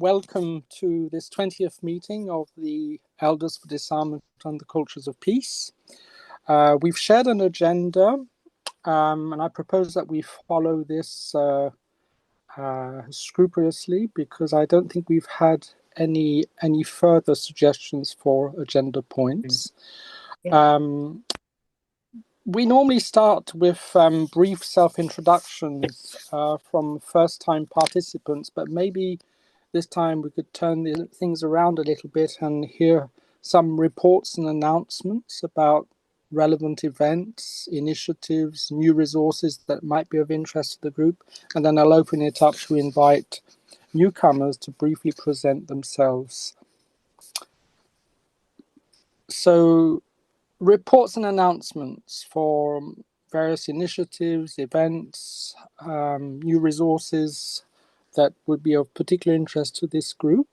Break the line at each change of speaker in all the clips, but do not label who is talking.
welcome to this 20th meeting of the Elders for Disarmament and the Cultures of Peace. We've shared an agenda, and I propose that we follow this scrupulously, because I don't think we've had any further suggestions for agenda points. Yeah. We normally start with brief self-introductions from first-time participants, but maybe this time we could turn things around a little bit and hear some reports and announcements about relevant events, initiatives, new resources that might be of interest to the group, and then I'll open it up to invite newcomers to briefly present themselves. So, reports and announcements for various initiatives, events, new resources that would be of particular interest to this group.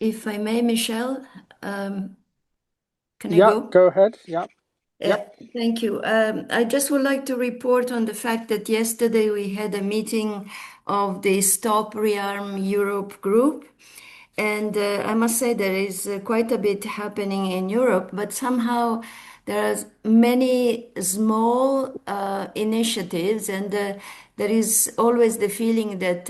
If I may, Michelle, can I
go?
go?
Go ahead, yeah.
Thank you. I just would like to report on the fact that yesterday we had a meeting of the Stop Rearm Europe group. And I must say there is quite a bit happening in Europe, but somehow there are many small initiatives, and there is always the feeling that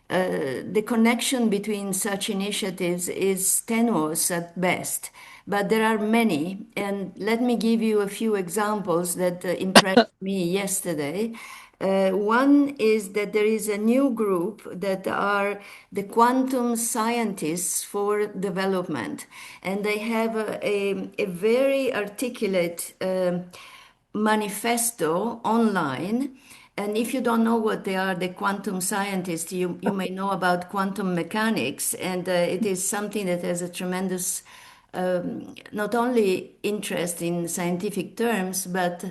the connection between such initiatives is tenuous at best. But there are many, and let me give you a few examples that impressed me yesterday. One is that there is a new group that are the quantum scientists for development, and they have a very articulate manifesto online. And if you don't know what they are, the quantum scientists, you may know about quantum mechanics, and it is something that has a tremendous not only interest in scientific terms, but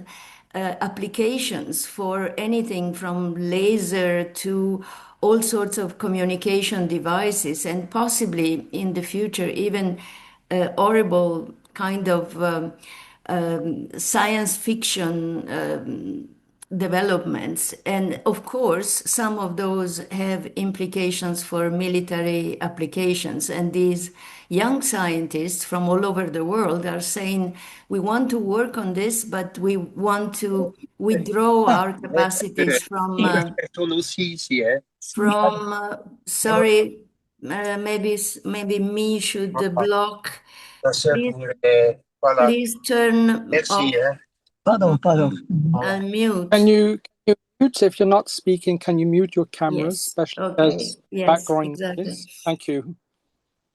applications for anything from laser to all sorts of communication devices, and possibly in the future even horrible kind of science fiction developments. And of course, some of those have implications for military applications. And these young scientists from all over the world are saying, we want to work on this, but we want to withdraw our capacities from sorry, maybe me should block. Please turn off. Mute.
Can you mute if you're not speaking? Can you mute your camera,
Yes.
especially
Okay.
as
Yes,
background
exactly.
noise? Thank you.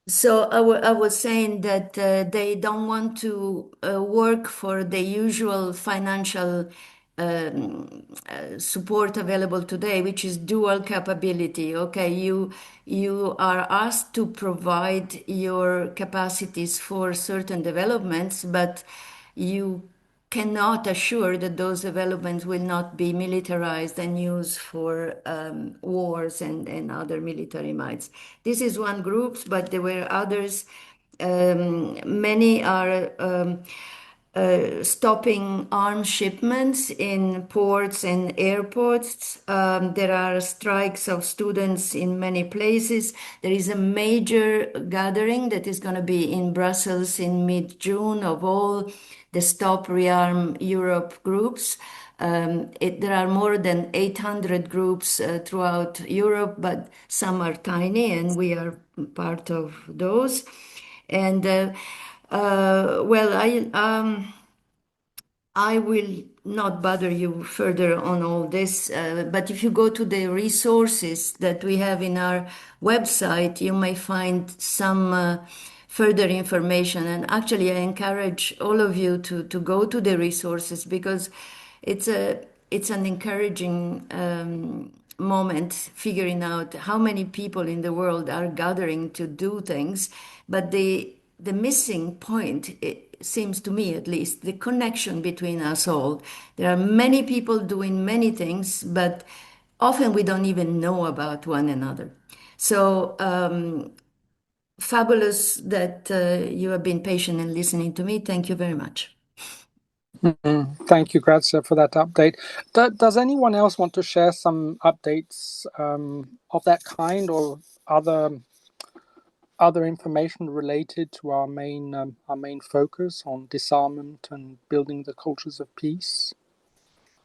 So I was saying that they don't want to work for the usual financial support available today, which is dual capability. Okay, you are asked to provide your capacities for certain developments, but you cannot assure that those developments will not be militarized and used for wars and other military mights. This is one group, but there were others. Many are stopping arms shipments in ports and airports. There are strikes of students in many places. There is a major gathering that is going to be in Brussels in mid-June of all the Stop Rearm Europe groups. There are more than 800 groups throughout Europe, but some are tiny, and we are part of those. And I will not bother you further on all this, but if you go to the resources that we have in our website, you may find some further information. And actually, I encourage all of you to go to the resources, because it's an encouraging moment figuring out how many people in the world are gathering to do things, but the missing point, it seems to me at least, the connection between us all. There are many people doing many things, but often we don't even know about one another. So fabulous that you have been patient in listening to me. Thank you very much.
Thank you, Grazia, for that update. Does anyone else want to share some updates of that kind, or other information related to our main focus on disarmament and building the cultures of peace?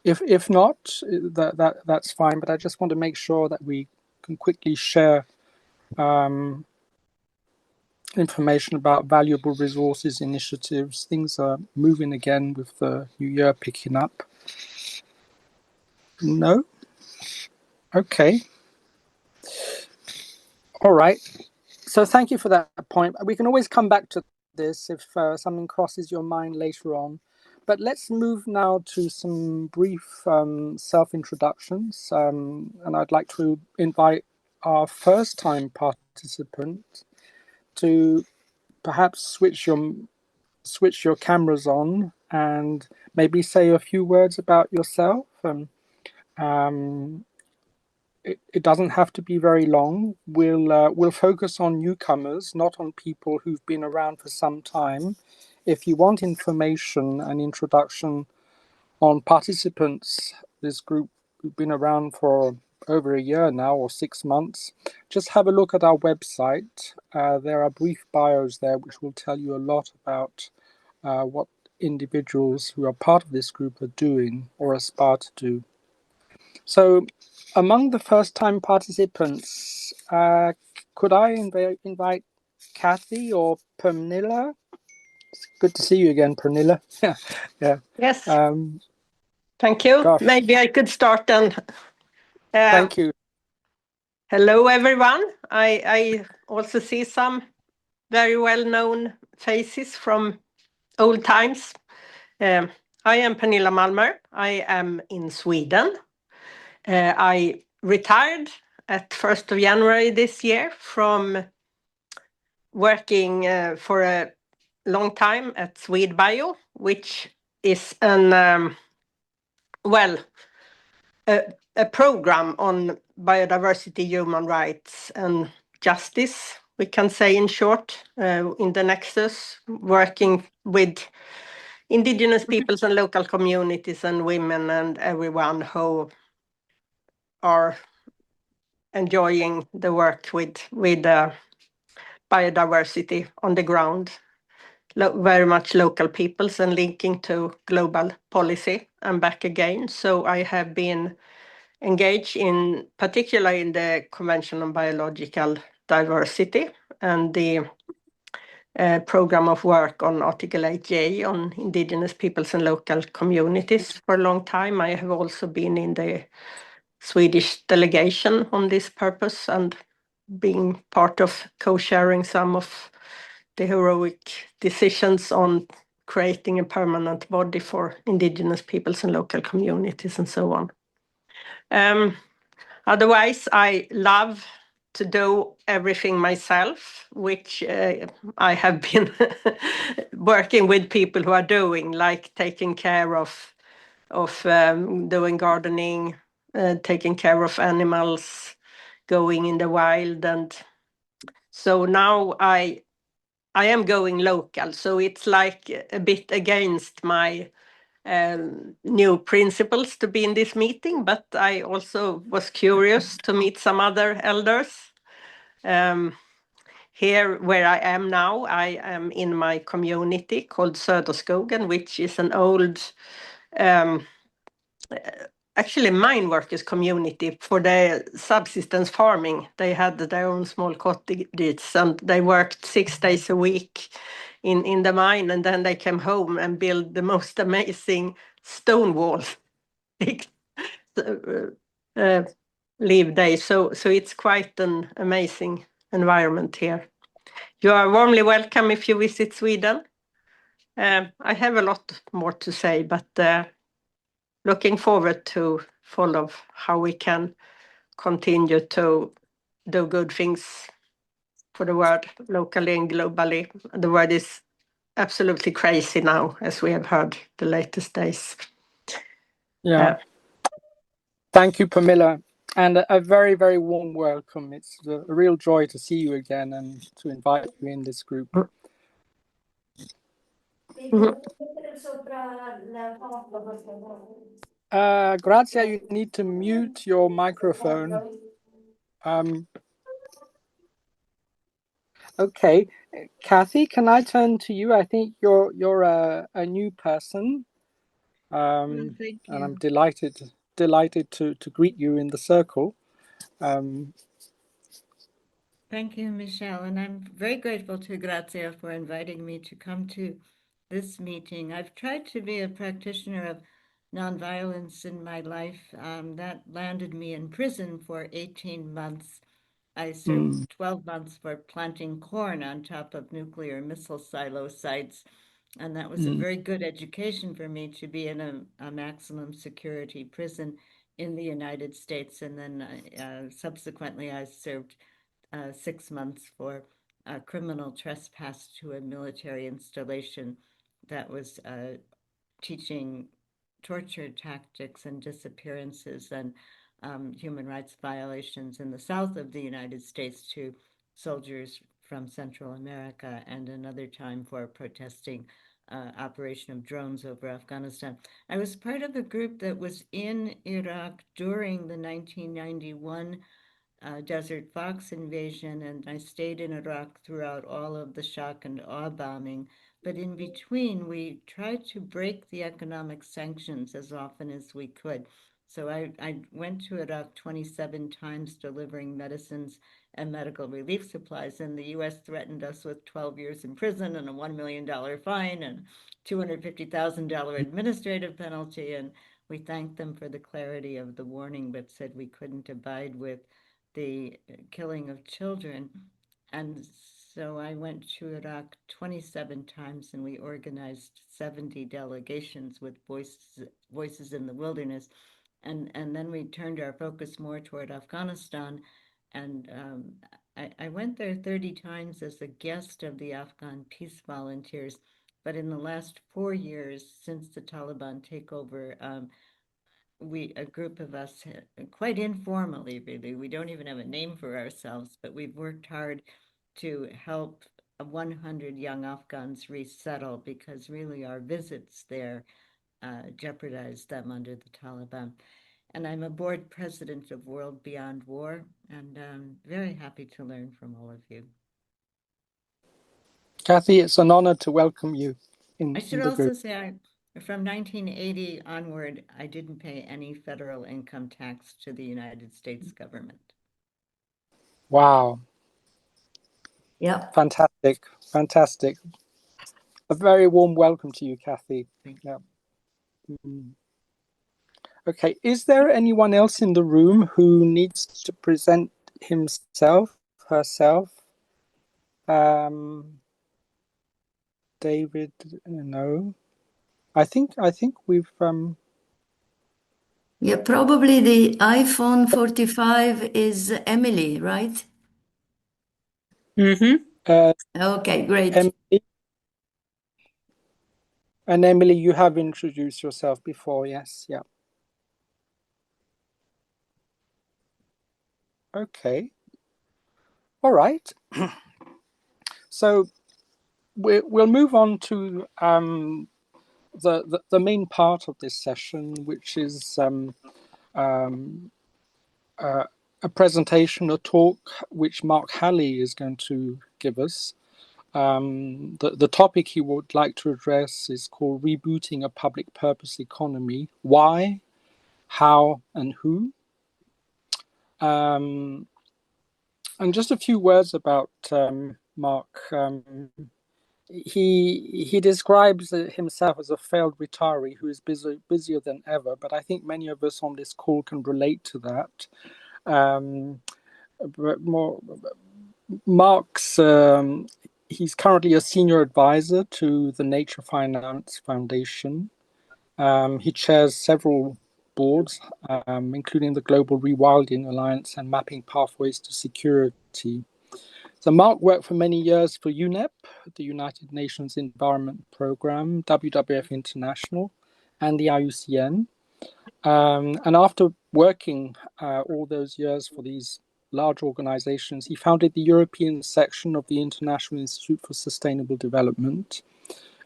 If not, that's fine. But I just want to make sure that we can quickly share information about valuable resources, initiatives. Things are moving again with the new year picking up. No? Okay. All right. So thank you for that point. We can always come back to this if something crosses your mind later on. But let's move now to some brief self-introductions. And I'd like to invite our first-time participant to perhaps switch your cameras on and maybe say a few words about yourself. It doesn't have to be very long. We'll focus on newcomers, not on people who've been around for some time. If you want information and introduction on participants, this group who've been around for over a year now or 6 months, just have a look at our website. There are brief bios there which will tell you a lot about what individuals who are part of this group are doing or aspire to do. So, among the first-time participants, could I invite Kathy or Pernilla? It's good to see you again, Pernilla. Yeah.
Yes. Thank you.
Gosh.
Maybe I could start then.
Thank you.
Hello, everyone. I also see some very well-known faces from old times. I am Pernilla Malmer. I am in Sweden. I retired at 1st of January this year from working for a long time at Swedbio, which is a program on biodiversity, human rights, and justice, we can say in short, in the Nexus, working with indigenous peoples and local communities and women and everyone who are enjoying the work with biodiversity on the ground, very much local peoples and linking to global policy and back again. So I have been engaged in particular in the Convention on Biological Diversity and the program of work on Article 8J on indigenous peoples and local communities for a long time. I have also been in the Swedish delegation on this purpose and being part of co-sharing some of the heroic decisions on creating a permanent body for indigenous peoples and local communities and so on. Otherwise, I love to do everything myself, which I have been working with people who are doing, like taking care of doing gardening, taking care of animals, going in the wild. And so now I am going local. So it's like a bit against my new principles to be in this meeting, but I also was curious to meet some other elders. Here where I am now, I am in my community called Söderskogen, which is an old, actually mine workers community for the subsistence farming. They had their own small cottages and they worked 6 days a week in the mine, and then they came home and built the most amazing stone walls. Live day. So it's quite an amazing environment here. You are warmly welcome if you visit Sweden. I have a lot more to say, but looking forward to follow how we can continue to do good things for the world, locally and globally. The world is absolutely crazy now, as we have heard the latest days.
Yeah. Thank you, Pamela, and a very, very warm welcome. It's a real joy to see you again and to invite you in this group. Grazia, you need to mute your microphone. Okay, Kathy, can I turn to you? I think you're a new person,
Thank you.
and I'm delighted to greet you in the circle.
Thank you, Michelle, and I'm very grateful to Grazia for inviting me to come to this meeting. I've tried to be a practitioner of nonviolence in my life. That landed me in prison for 18 months. I served 12 months for planting corn on top of nuclear missile silo sites, and that was a very good education for me to be in a maximum security prison in the United States. And then subsequently, I served 6 months for criminal trespass to a military installation that was teaching torture tactics and disappearances and human rights violations in the south of the United States to soldiers from Central America, and another time for protesting operation of drones over Afghanistan. I was part of a group that was in Iraq during the 1991 Desert Fox invasion, and I stayed in Iraq throughout all of the shock and awe bombing. But in between, we tried to break the economic sanctions as often as we could. So I went to Iraq 27 times delivering medicines and medical relief supplies, and the U.S. threatened us with 12 years in prison and a $1 million fine and $250,000 administrative penalty. And we thanked them for the clarity of the warning, but said we couldn't abide with the killing of children. And so I went to Iraq 27 times, and we organized 70 delegations with voices in the wilderness. And then we turned our focus more toward Afghanistan. And I went there 30 times as a guest of the Afghan peace volunteers. But in the last 4 years, since the Taliban takeover, a group of us, quite informally, really, we don't even have a name for ourselves, but we've worked hard to help 100 young Afghans resettle, because really our visits there jeopardized them under the Taliban. And I'm a board president of World Beyond War, and I'm very happy to learn from all of you.
Kathy, it's an honor to welcome you in
I should
the
also
group.
say, from 1980 onward, I didn't pay any federal income tax to the United States government.
Wow.
Yeah.
Fantastic. A very warm welcome to you, Kathy. Yeah. Okay, is there anyone else in the room who needs to present himself, herself? David, no. I think we've
Yeah, probably the iPhone 45 is Emily, right? Okay, great.
Emily. And Emily, you have introduced yourself before, yes? Yeah. Okay. All right. So we'll move on to the main part of this session, which is a presentation, a talk, which Mark Halley is going to give us. The topic he would like to address is called Rebooting a Public Purpose Economy. Why, how, and who? And just a few words about Mark. He describes himself as a failed retiree who is busier than ever, but I think many of us on this call can relate to that. But Mark's he's currently a senior advisor to the Nature Finance Foundation. He chairs several boards, including the Global Rewilding Alliance and Mapping Pathways to Security. So Mark worked for many years for UNEP, the United Nations Environment Programme, WWF International, and the IUCN. And after working all those years for these large organizations, he founded the European section of the International Institute for Sustainable Development.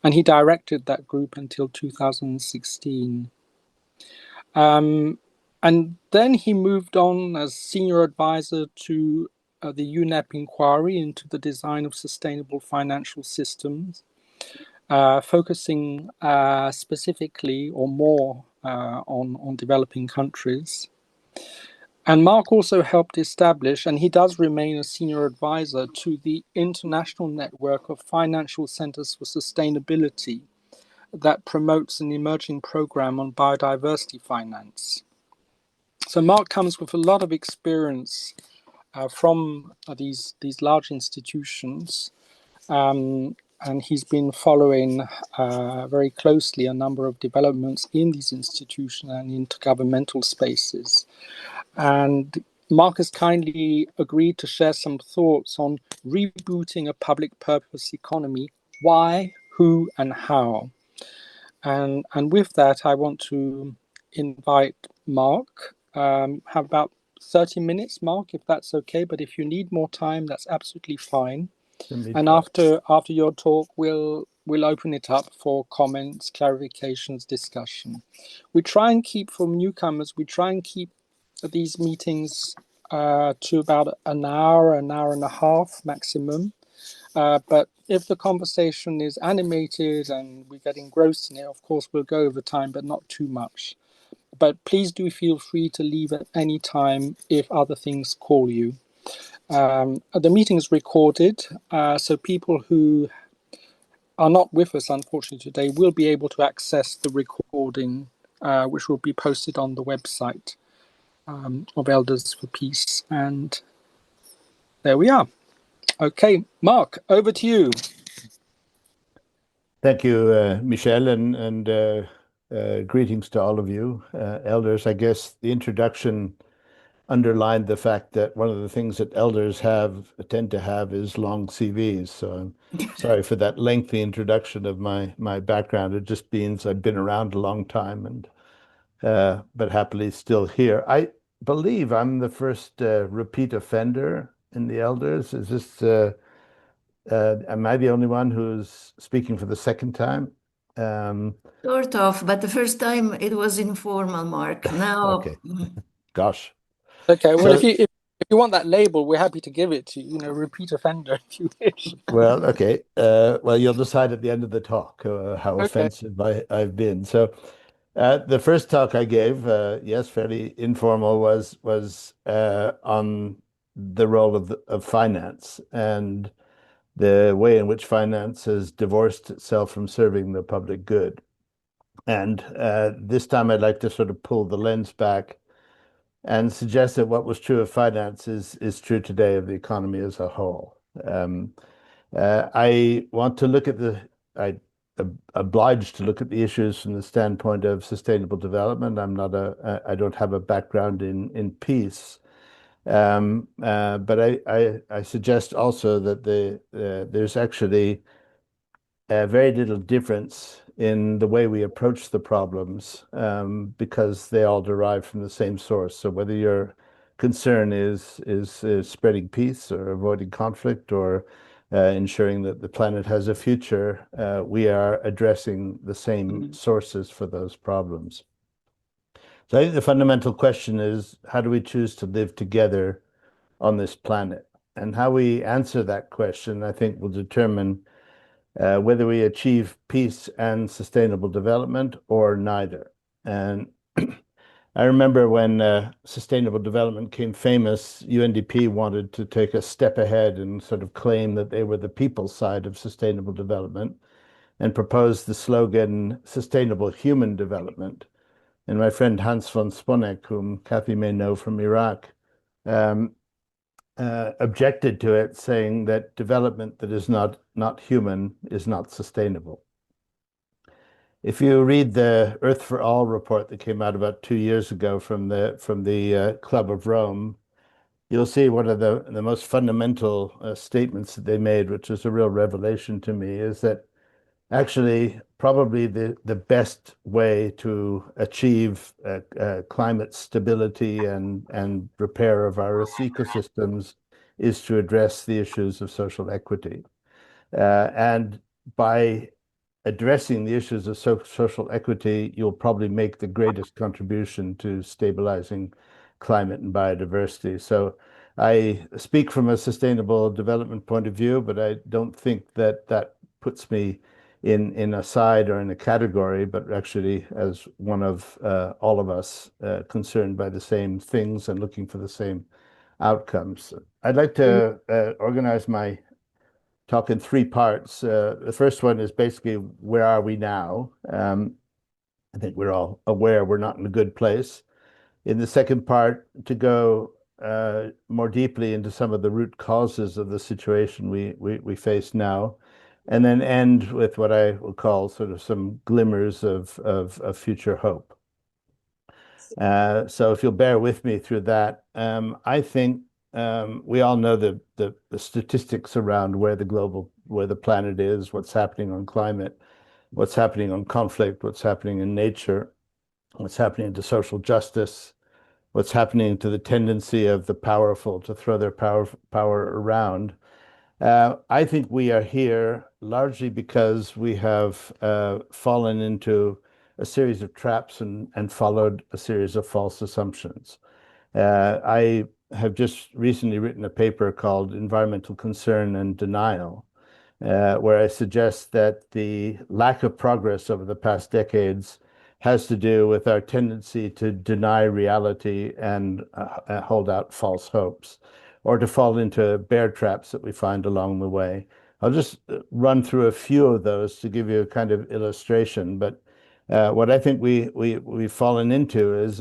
and he directed that group until 2016. And then he moved on as senior advisor to the UNEP inquiry into the design of sustainable financial systems, focusing specifically or more on developing countries. And Mark also helped establish, and he does remain a senior advisor to the International Network of Financial Centers for Sustainability that promotes an emerging program on biodiversity finance. So Mark comes with a lot of experience from these large institutions, and he's been following very closely a number of developments in these institutions and intergovernmental spaces. And Mark has kindly agreed to share some thoughts on rebooting a public purpose economy. Why, who, and how? And with that, I want to invite Mark. Have about 30 minutes, Mark, if that's okay. But if you need more time, that's absolutely fine. And after your talk, we'll open it up for comments, clarifications, discussion. We try and keep, for newcomers, these meetings to about an hour and a half maximum. But if the conversation is animated and we get engrossed in it, of course, we'll go over time, but not too much. But please do feel free to leave at any time if other things call you. The meeting is recorded, so people who are not with us, unfortunately, today will be able to access the recording, which will be posted on the website of Elders for Peace. And there we are. Okay, Mark, over to you.
Thank you, Michel, and greetings to all of you. Elders, I guess the introduction underlined the fact that one of the things that elders tend to have is long CVs. So I'm sorry for that lengthy introduction of my background. It just means I've been around a long time, and but happily still here. I believe I'm the first repeat offender in the elders. Is this am I the only one who's speaking for the second time?
Sort of, but the first time it was informal, Mark. Now,
Okay. Gosh.
Okay, well,
So-
if you want that label, we're happy to give it to you. Repeat offender if you wish.
Well, okay. Well, you'll decide at the end of the talk how
Okay.
offensive I've been. So, the first talk I gave, yes, fairly informal, was on the role of finance and the way in which finance has divorced itself from serving the public good. And this time, I'd like to sort of pull the lens back and suggest that what was true of finance is true today of the economy as a whole. I want to look at I'm obliged to look at the issues from the standpoint of sustainable development. I don't have a background in peace. But I suggest also that there's actually very little difference in the way we approach the problems because they all derive from the same source. So whether your concern is spreading peace or avoiding conflict or ensuring that the planet has a future, we are addressing the same sources for those problems. So I think the fundamental question is, how do we choose to live together on this planet? And how we answer that question, I think, will determine whether we achieve peace and sustainable development or neither. And I remember when sustainable development became famous, UNDP wanted to take a step ahead and sort of claim that they were the people's side of sustainable development and proposed the slogan, sustainable human development. And my friend Hans von Sponeck, whom Kathy may know from Iraq, objected to it, saying that development that is not human is not sustainable. If you read the Earth for All report that came out about 2 years ago from the Club of Rome, you'll see one of the most fundamental statements that they made, which is a real revelation to me, is that actually probably the best way to achieve climate stability and repair of our ecosystems is to address the issues of social equity. And by addressing the issues of social equity, you'll probably make the greatest contribution to stabilizing climate and biodiversity. So I speak from a sustainable development point of view, but I don't think that that puts me in a side or in a category, but actually as one of all of us concerned by the same things and looking for the same outcomes. I'd like to organize my talk in three parts. The first one is basically where are we now? I think we're all aware we're not in a good place. In the second part, to go more deeply into some of the root causes of the situation we face now, and then end with what I will call sort of some glimmers of future hope. So if you'll bear with me through that, I think we all know the statistics around where the planet is, what's happening on climate, what's happening on conflict, what's happening in nature, what's happening to social justice, what's happening to the tendency of the powerful to throw their power around. I think we are here largely because we have fallen into a series of traps and followed a series of false assumptions. I have just recently written a paper called Environmental Concern and Denial, where I suggest that the lack of progress over the past decades has to do with our tendency to deny reality and hold out false hopes, or to fall into bear traps that we find along the way. I'll just run through a few of those to give you a kind of illustration. But what I think we've fallen into is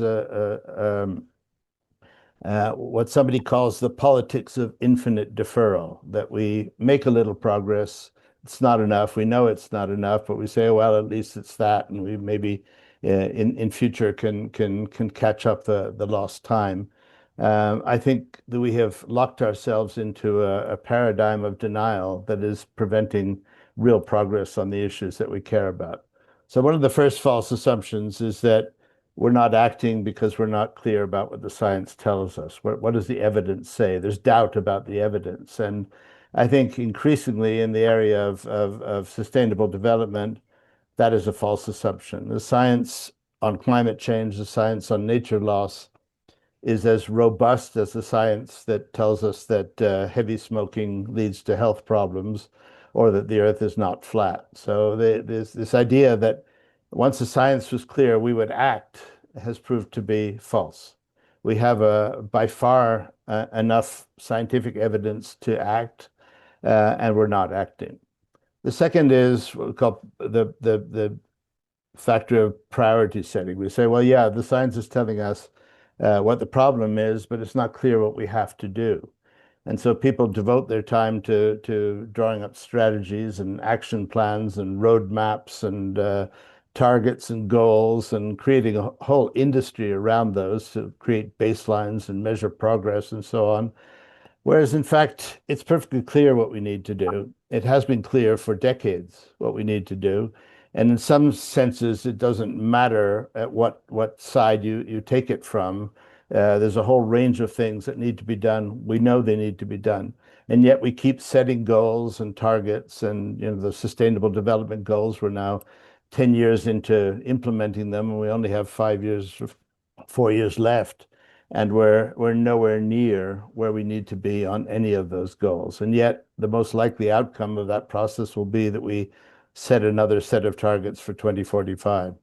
what somebody calls the politics of infinite deferral, that we make a little progress, it's not enough, we know it's not enough, but we say, oh, well, at least it's that, and we maybe in future can catch up the lost time. I think that we have locked ourselves into a paradigm of denial that is preventing real progress on the issues that we care about. So one of the first false assumptions is that we're not acting because we're not clear about what the science tells us. What does the evidence say? There's doubt about the evidence. And I think increasingly in the area of sustainable development, that is a false assumption. The science on climate change, the science on nature loss is as robust as the science that tells us that heavy smoking leads to health problems or that the earth is not flat. So there's this idea that once the science was clear, we would act has proved to be false. We have by far enough scientific evidence to act, and we're not acting. The second is what we call the factor of priority setting. We say, well, yeah, the science is telling us what the problem is, but it's not clear what we have to do. And so people devote their time to drawing up strategies and action plans and roadmaps and targets and goals and creating a whole industry around those to create baselines and measure progress and so on. Whereas in fact, it's perfectly clear what we need to do. It has been clear for decades what we need to do. And in some senses, it doesn't matter at what side you take it from. There's a whole range of things that need to be done. We know they need to be done. And yet we keep setting goals and targets and the sustainable development goals. We're now 10 years into implementing them, and we only have 4 years left. And we're nowhere near where we need to be on any of those goals. And yet the most likely outcome of that process will be that we set another set of targets for 2045.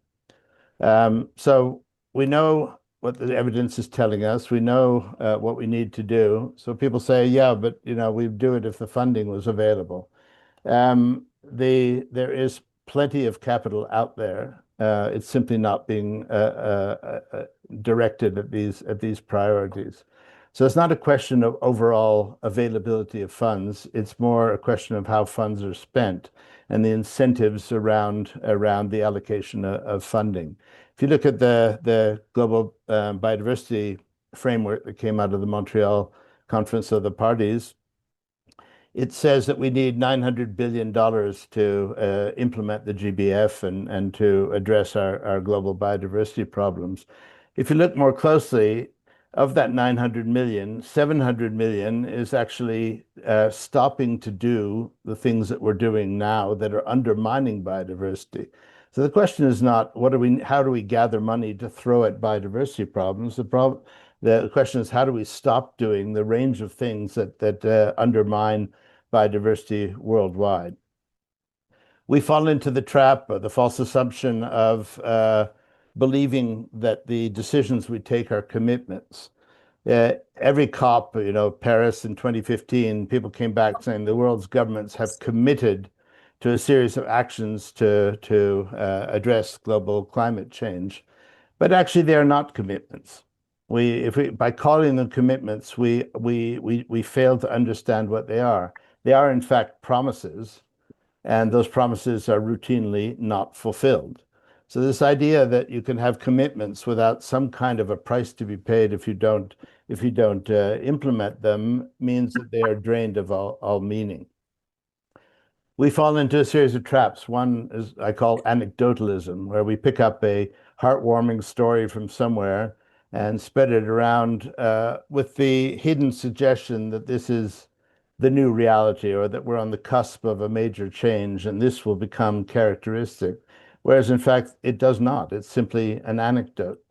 So we know what the evidence is telling us. We know what we need to do. So people say, yeah, but we'd do it if the funding was available. There is plenty of capital out there. It's simply not being directed at these priorities. So it's not a question of overall availability of funds. It's more a question of how funds are spent and the incentives around the allocation of funding. If you look at the global biodiversity framework that came out of the Montreal Conference of the Parties, it says that we need $900 billion to implement the GBF and to address our global biodiversity problems. If you look more closely, of that 900 million, 700 million is actually stopping to do the things that we're doing now that are undermining biodiversity. So the question is not how do we gather money to throw at biodiversity problems? The question is how do we stop doing the range of things that undermine biodiversity worldwide? We fall into the trap or the false assumption of believing that the decisions we take are commitments. Every COP, Paris in 2015, people came back saying the world's governments have committed to a series of actions to address global climate change. But actually, they are not commitments. By calling them commitments, we fail to understand what they are. They are, in fact, promises, and those promises are routinely not fulfilled. So this idea that you can have commitments without some kind of a price to be paid if you don't implement them means that they are drained of all meaning. We fall into a series of traps. One is I call anecdotalism, where we pick up a heartwarming story from somewhere and spread it around with the hidden suggestion that this is the new reality or that we're on the cusp of a major change and this will become characteristic. Whereas in fact, it does not. It's simply an anecdote.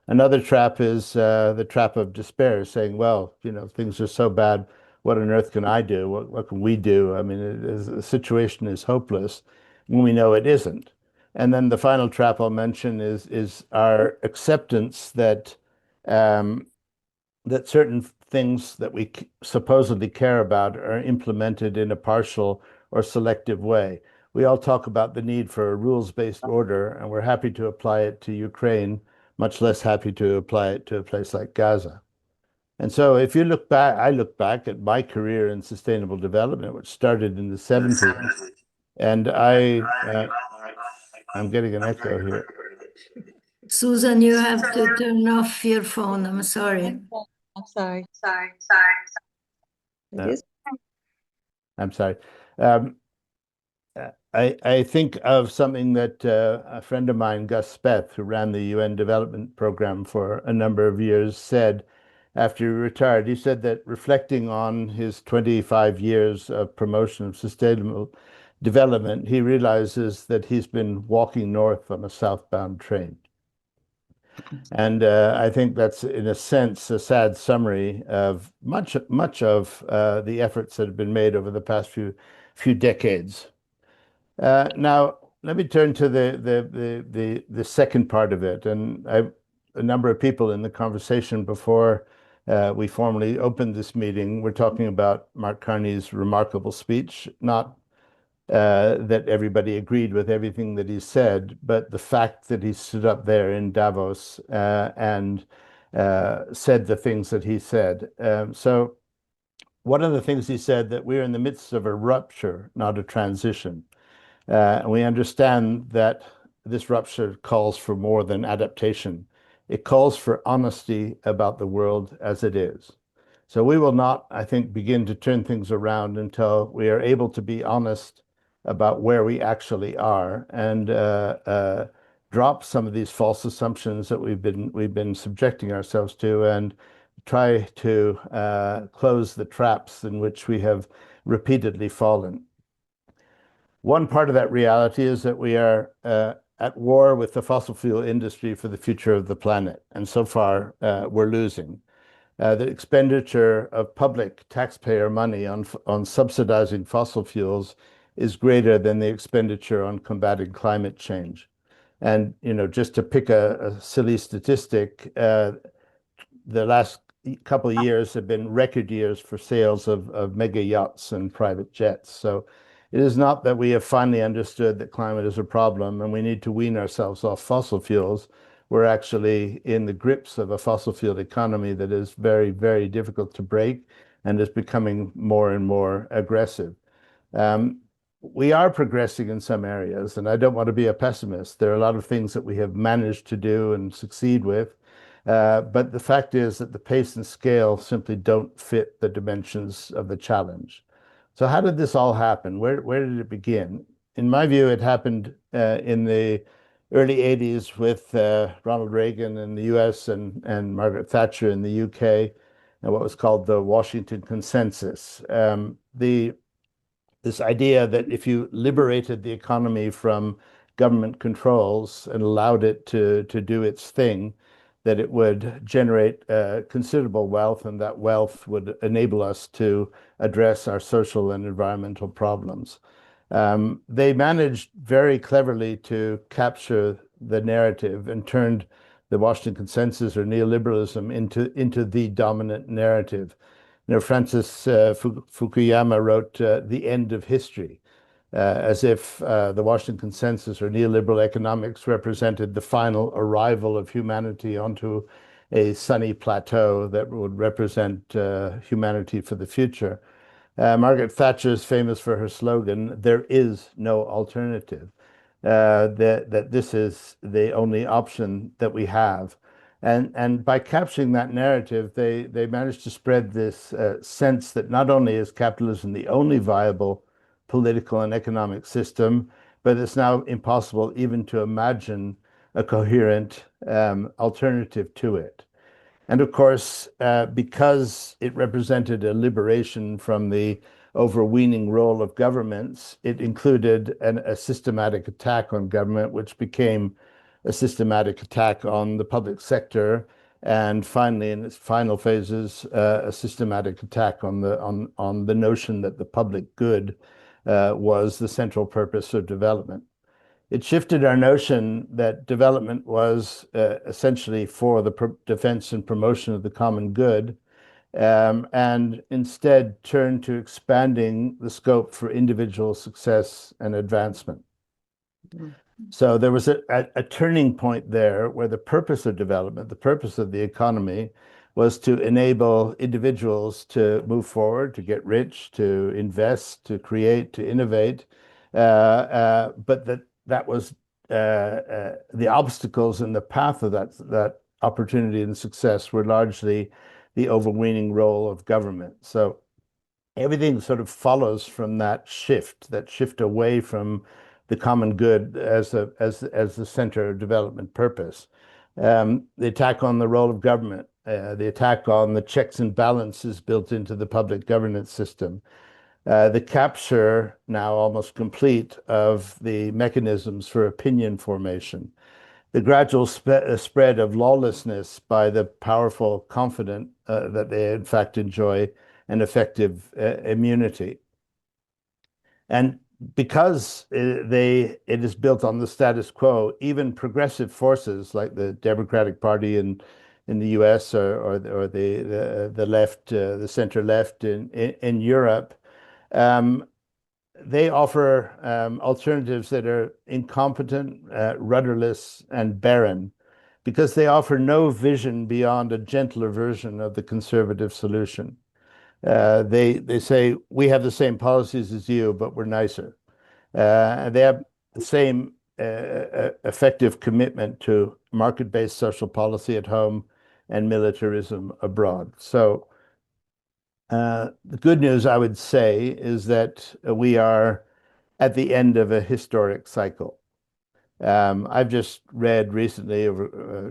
Another trap is the trap of despair, saying, well, things are so bad. What on earth can I do? What can we do? I mean, the situation is hopeless when we know it isn't. And then the final trap I'll mention is our acceptance that that certain things that we supposedly care about are implemented in a partial or selective way. We all talk about the need for a rules-based order, and we're happy to apply it to Ukraine, much less happy to apply it to a place like Gaza. And so if you look back, I look back at my career in sustainable development, which started in the 70s, and I'm getting an echo here.
Susan, you have to turn off your phone. I'm sorry.
I'm sorry.
I'm sorry. I think of something that a friend of mine, Gus Speth, who ran the UN Development Program for a number of years, said after he retired. He said that reflecting on his 25 years of promotion of sustainable development, he realizes that he's been walking north on a southbound train. And I think that's, in a sense, a sad summary of much of the efforts that have been made over the past few decades. Now, let me turn to the second part of it. And a number of people in the conversation before we formally opened this meeting were talking about Mark Carney's remarkable speech, not that everybody agreed with everything that he said, but the fact that he stood up there in Davos and said the things that he said. So one of the things he said, that we're in the midst of a rupture, not a transition. And we understand that this rupture calls for more than adaptation. It calls for honesty about the world as it is. So we will not, I think, begin to turn things around until we are able to be honest about where we actually are and drop some of these false assumptions that we've been subjecting ourselves to and try to close the traps in which we have repeatedly fallen. One part of that reality is that we are at war with the fossil fuel industry for the future of the planet. And so far, we're losing. The expenditure of public taxpayer money on subsidizing fossil fuels is greater than the expenditure on combating climate change. And, just to pick a silly statistic, the last couple of years have been record years for sales of mega yachts and private jets. So it is not that we have finally understood that climate is a problem and we need to wean ourselves off fossil fuels. We're actually in the grips of a fossil fuel economy that is very, very difficult to break and is becoming more and more aggressive. We are progressing in some areas, and I don't want to be a pessimist. There are a lot of things that we have managed to do and succeed with. But the fact is that the pace and scale simply don't fit the dimensions of the challenge. So how did this all happen? Where did it begin? In my view, it happened in the early 80s with Ronald Reagan in the US and Margaret Thatcher in the UK, and what was called the Washington Consensus. This idea that if you liberated the economy from government controls and allowed it to do its thing, that it would generate considerable wealth, and that wealth would enable us to address our social and environmental problems. They managed very cleverly to capture the narrative and turned the Washington Consensus or neoliberalism into the dominant narrative. You know, Francis Fukuyama wrote The End of History, as if the Washington Consensus or neoliberal economics represented the final arrival of humanity onto a sunny plateau that would represent humanity for the future. Margaret Thatcher is famous for her slogan, "There is no alternative," that this is the only option that we have. And by capturing that narrative, they managed to spread this sense that not only is capitalism the only viable political and economic system, but it's now impossible even to imagine a coherent alternative to it. And of course, because it represented a liberation from the overweening role of governments, it included a systematic attack on government, which became a systematic attack on the public sector, and finally, in its final phases, a systematic attack on the notion that the public good was the central purpose of development. It shifted our notion that development was essentially for the defense and promotion of the common good, and instead turned to expanding the scope for individual success and advancement. So there was a turning point there where the purpose of development, the purpose of the economy, was to enable individuals to move forward, to get rich, to invest, to create, to innovate, but that was the obstacles in the path of that opportunity and success were largely the overweening role of government. So everything sort of follows from that shift away from the common good as the center of development purpose. The attack on the role of government, the attack on the checks and balances built into the public governance system, the capture, now almost complete, of the mechanisms for opinion formation, the gradual spread of lawlessness by the powerful, confident that they in fact enjoy an effective immunity. And because it is built on the status quo, even progressive forces like the Democratic Party in the US or the left, the center left in Europe, they offer alternatives that are incompetent, rudderless, and barren, because they offer no vision beyond a gentler version of the conservative solution. They say, we have the same policies as you, but we're nicer. And they have the same effective commitment to market-based social policy at home and militarism abroad. So the good news, I would say, is that we are at the end of a historic cycle. I've just read recently,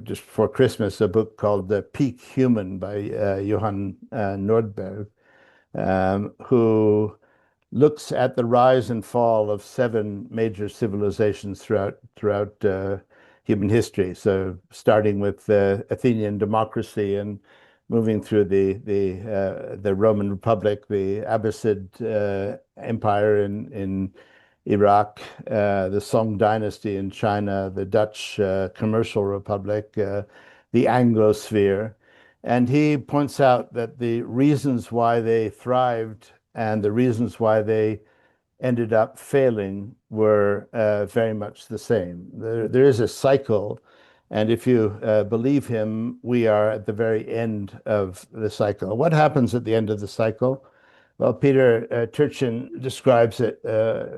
just before Christmas, a book called The Peak Human by Johan Nordberg, who looks at the rise and fall of 7 major civilizations throughout human history. So starting with Athenian democracy and moving through the Roman Republic, the Abbasid Empire in Iraq, the Song Dynasty in China, the Dutch Commercial Republic, the Anglosphere. And he points out that the reasons why they thrived and the reasons why they ended up failing were very much the same. There is a cycle, and if you believe him, we are at the very end of the cycle. What happens at the end of the cycle? Well, Peter Turchin describes it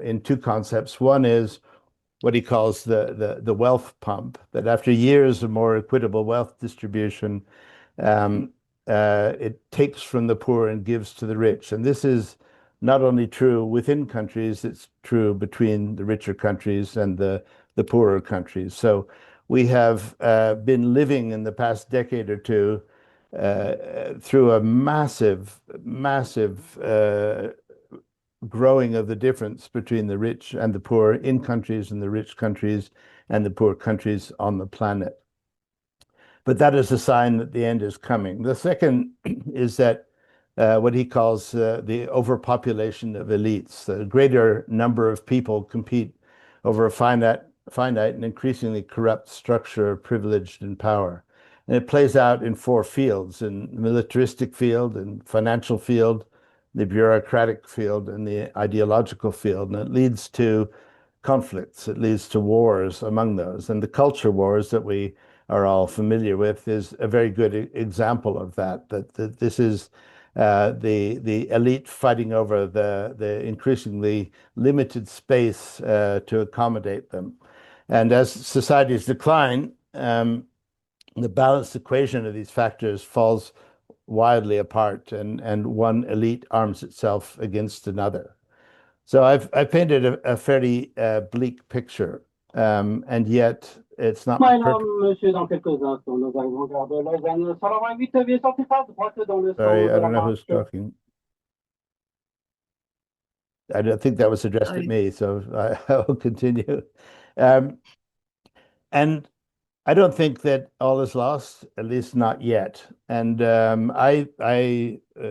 in 2 concepts. One is what he calls the wealth pump, that after years of more equitable wealth distribution, it takes from the poor and gives to the rich. And this is not only true within countries, it's true between the richer countries and the the poorer countries. So we have been living in the past decade or two through a massive growing of the difference between the rich and the poor in countries and the rich countries and the poor countries on the planet. But that is a sign that the end is coming. The second is that what he calls the overpopulation of elites. The greater number of people compete over a finite and increasingly corrupt structure of privilege and power. And it plays out in four fields: in the militaristic field, in financial field, the bureaucratic field, and the ideological field. And it leads to conflicts. It leads to wars among those. And the culture wars that we are all familiar with is a very good example of that, that this is the elite fighting over the increasingly limited space to accommodate them. And as societies decline, the balanced equation of these factors falls wildly apart, and one elite arms itself against another. So I've painted a fairly bleak picture, and yet it's not
Madame,
perfect.
monsieur, dans quelques instants, nous arrivons gare de Lausanne. 128, veuillez sortir à droite dans le
Sorry,
sens
I
de la
don't know who's
marche.
talking. I don't think that was addressed at me, so I will continue. And I don't think that all is lost, at least not yet. And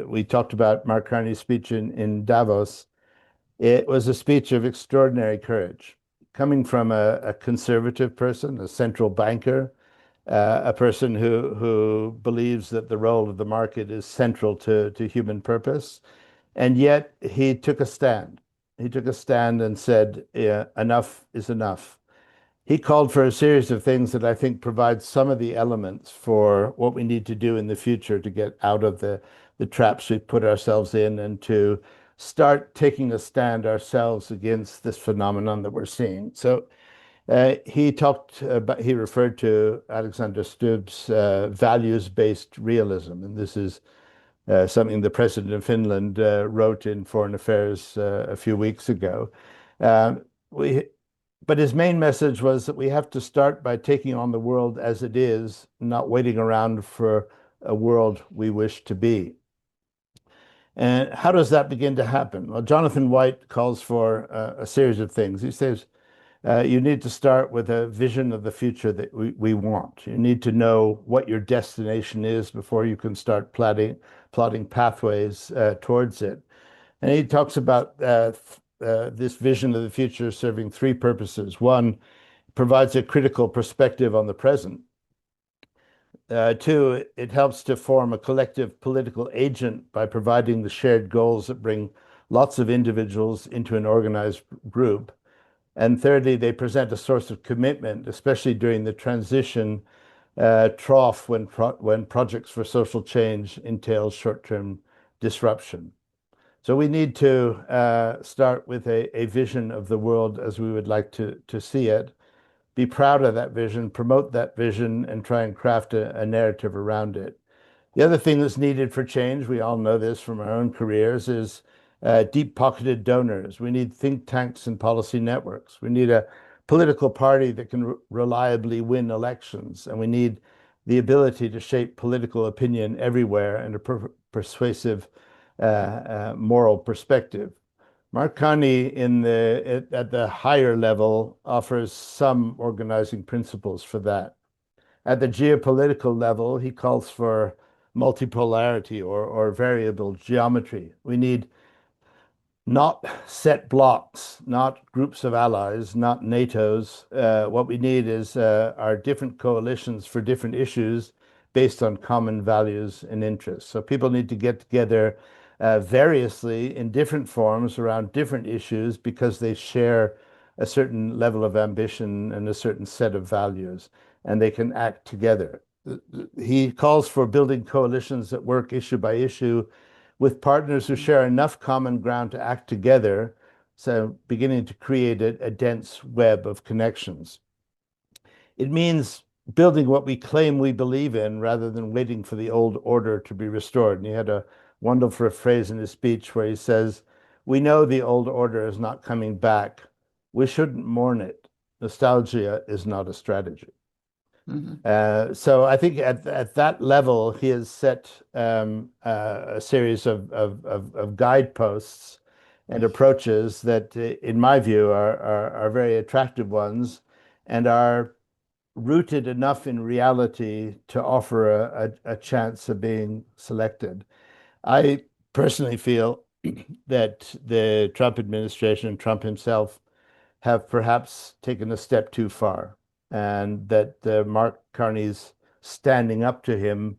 we talked about Mark Carney's speech in Davos. It was a speech of extraordinary courage, coming from a conservative person, a central banker, a person who believes that the role of the market is central to human purpose. And yet he took a stand. He took a stand and said, yeah, enough is enough. He called for a series of things that I think provide some of the elements for what we need to do in the future to get out of the traps we've put ourselves in and to start taking a stand ourselves against this phenomenon that we're seeing. So he referred to Alexander Stubb's values-based realism, and this is something the president of Finland wrote in Foreign Affairs a few weeks ago. But his main message was that we have to start by taking on the world as it is, not waiting around for a world we wish to be. And how does that begin to happen? Well, Jonathan White calls for a series of things. He says, you need to start with a vision of the future that we want. You need to know what your destination is before you can start plotting pathways towards it. And he talks about this vision of the future serving three purposes. One, provides a critical perspective on the present. Two, it helps to form a collective political agent by providing the shared goals that bring lots of individuals into an organized group. And thirdly, they present a source of commitment, especially during the transition trough when projects for social change entail short-term disruption. So we need to start with a vision of the world as we would like to see it, be proud of that vision, promote that vision, and try and craft a narrative around it. The other thing that's needed for change, we all know this from our own careers, is deep-pocketed donors. We need think tanks and policy networks. We need a political party that can reliably win elections, and we need the ability to shape political opinion everywhere and a persuasive moral perspective. Mark Carney at the higher level offers some organizing principles for that. At the geopolitical level, he calls for multipolarity or variable geometry. We need not set blocks, not groups of allies, not NATOs. What we need is our different coalitions for different issues based on common values and interests. So people need to get together variously in different forms around different issues because they share a certain level of ambition and a certain set of values, and they can act together. He calls for building coalitions that work issue by issue with partners who share enough common ground to act together, so beginning to create a dense web of connections. It means building what we claim we believe in rather than waiting for the old order to be restored. And he had a wonderful phrase in his speech where he says, we know the old order is not coming back. We shouldn't mourn it. nostalgia is not a strategy.
Mm-hmm.
So I think at that level, he has set a series of guideposts and approaches that, in my view, are very attractive ones and are rooted enough in reality to offer a chance of being selected. I personally feel that the Trump administration and Trump himself have perhaps taken a step too far, and that Mark Carney's standing up to him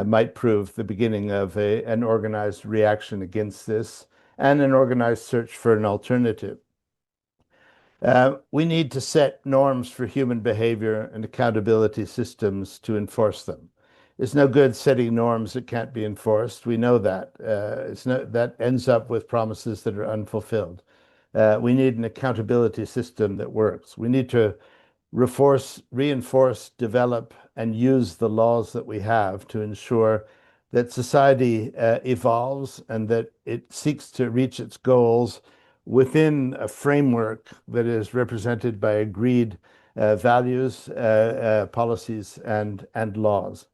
might prove the beginning of an organized reaction against this and an organized search for an alternative. We need to set norms for human behavior and accountability systems to enforce them. It's no good setting norms that can't be enforced. We know that. That ends up with promises that are unfulfilled. We need an accountability system that works. We need to reinforce, develop, and use the laws that we have to ensure that society evolves and that it seeks to reach its goals within a framework that is represented by agreed values, policies, and laws.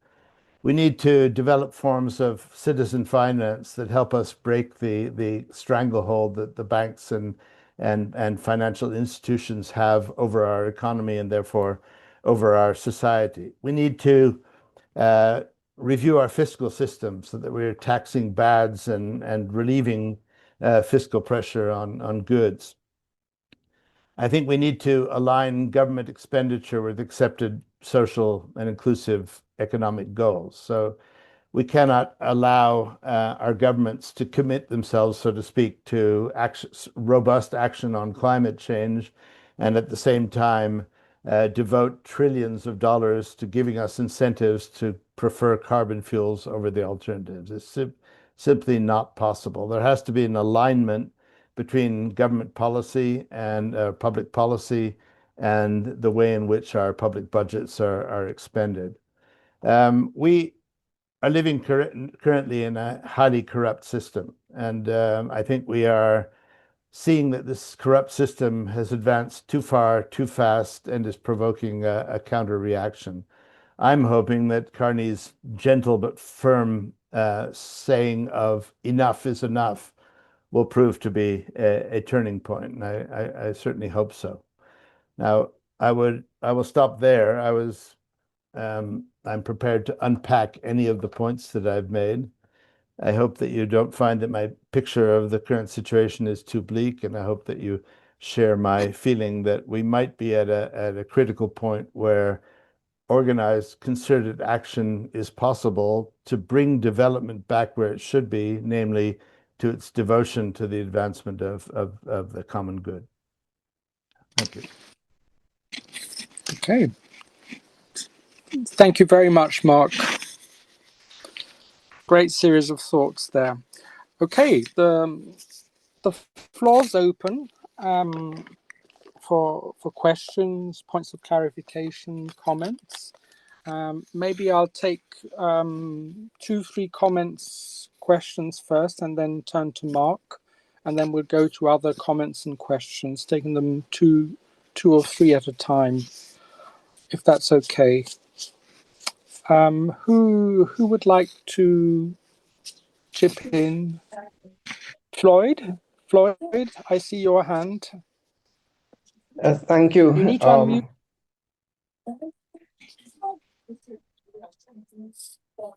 We need to develop forms of citizen finance that help us break the stranglehold that the banks and financial institutions have over our economy and therefore over our society. We need to review our fiscal system so that we're taxing bads and relieving fiscal pressure on goods. I think we need to align government expenditure with accepted social and inclusive economic goals. So we cannot allow our governments to commit themselves, so to speak, to robust action on climate change and at the same time devote trillions of dollars to giving us incentives to prefer carbon fuels over the alternatives. It's simply not possible. There has to be an alignment between government policy and public policy and the way in which our public budgets are expended. We are living currently in a highly corrupt system, and I think we are seeing that this corrupt system has advanced too far, too fast, and is provoking a counter reaction. I'm hoping that Carney's gentle but firm saying of enough is enough will prove to be a turning point, and I certainly hope so. Now, I will stop there. I'm prepared to unpack any of the points that I've made. I hope that you don't find that my picture of the current situation is too bleak, and I hope that you share my feeling that we might be at a critical point where organized, concerted action is possible to bring development back where it should be, namely to its devotion to the advancement of the common good. Thank you.
Okay. Thank you very much, Mark. Great series of thoughts there. Okay, the floor's open for questions, points of clarification, comments. Maybe I'll take 2-3 comments, questions first, and then turn to Mark, and then we'll go to other comments and questions, taking them two or three at a time, if that's okay. Who would like to chip in? Floyd, I see your hand.
Thank you.
You need to unmute.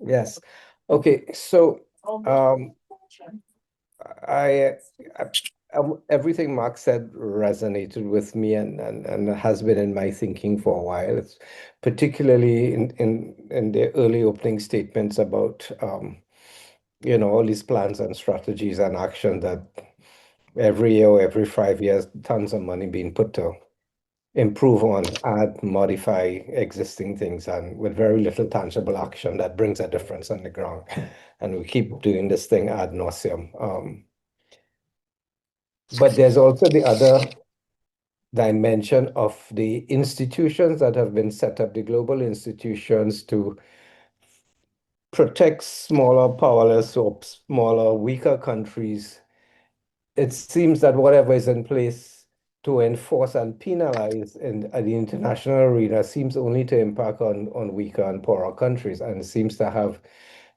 Yes. Okay. So I everything Mark said resonated with me and has been in my thinking for a while. It's particularly in the early opening statements about all these plans and strategies and action that every year or every 5 years, tons of money being put to improve on, add, modify existing things, and with very little tangible action that brings a difference on the ground. And we keep doing this thing ad nauseum. But there's also the other dimension of the institutions that have been set up, the global institutions to protect smaller, powerless, or smaller, weaker countries. It seems that whatever is in place to enforce and penalize in the international arena seems only to impact on weaker and poorer countries, and seems to have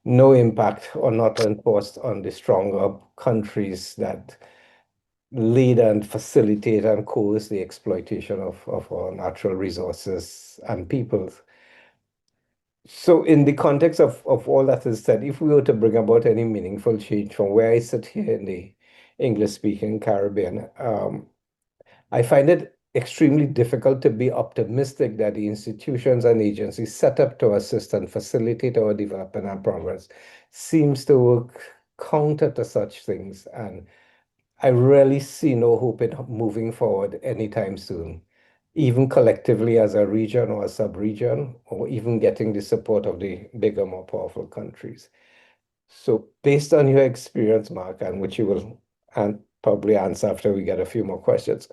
no impact or not enforced on the stronger countries that lead and facilitate and coerce the exploitation of our natural resources and peoples. So in the context of all that is said, if we were to bring about any meaningful change from where I sit here in the English-speaking Caribbean, I find it extremely difficult to be optimistic that the institutions and agencies set up to assist and facilitate our development and progress seems to work counter to such things. And I really see no hope in moving forward anytime soon, even collectively as a region or a sub-region, or even getting the support of the bigger, more powerful countries. So based on your experience, Mark, and which you will probably answer after we get a few more questions,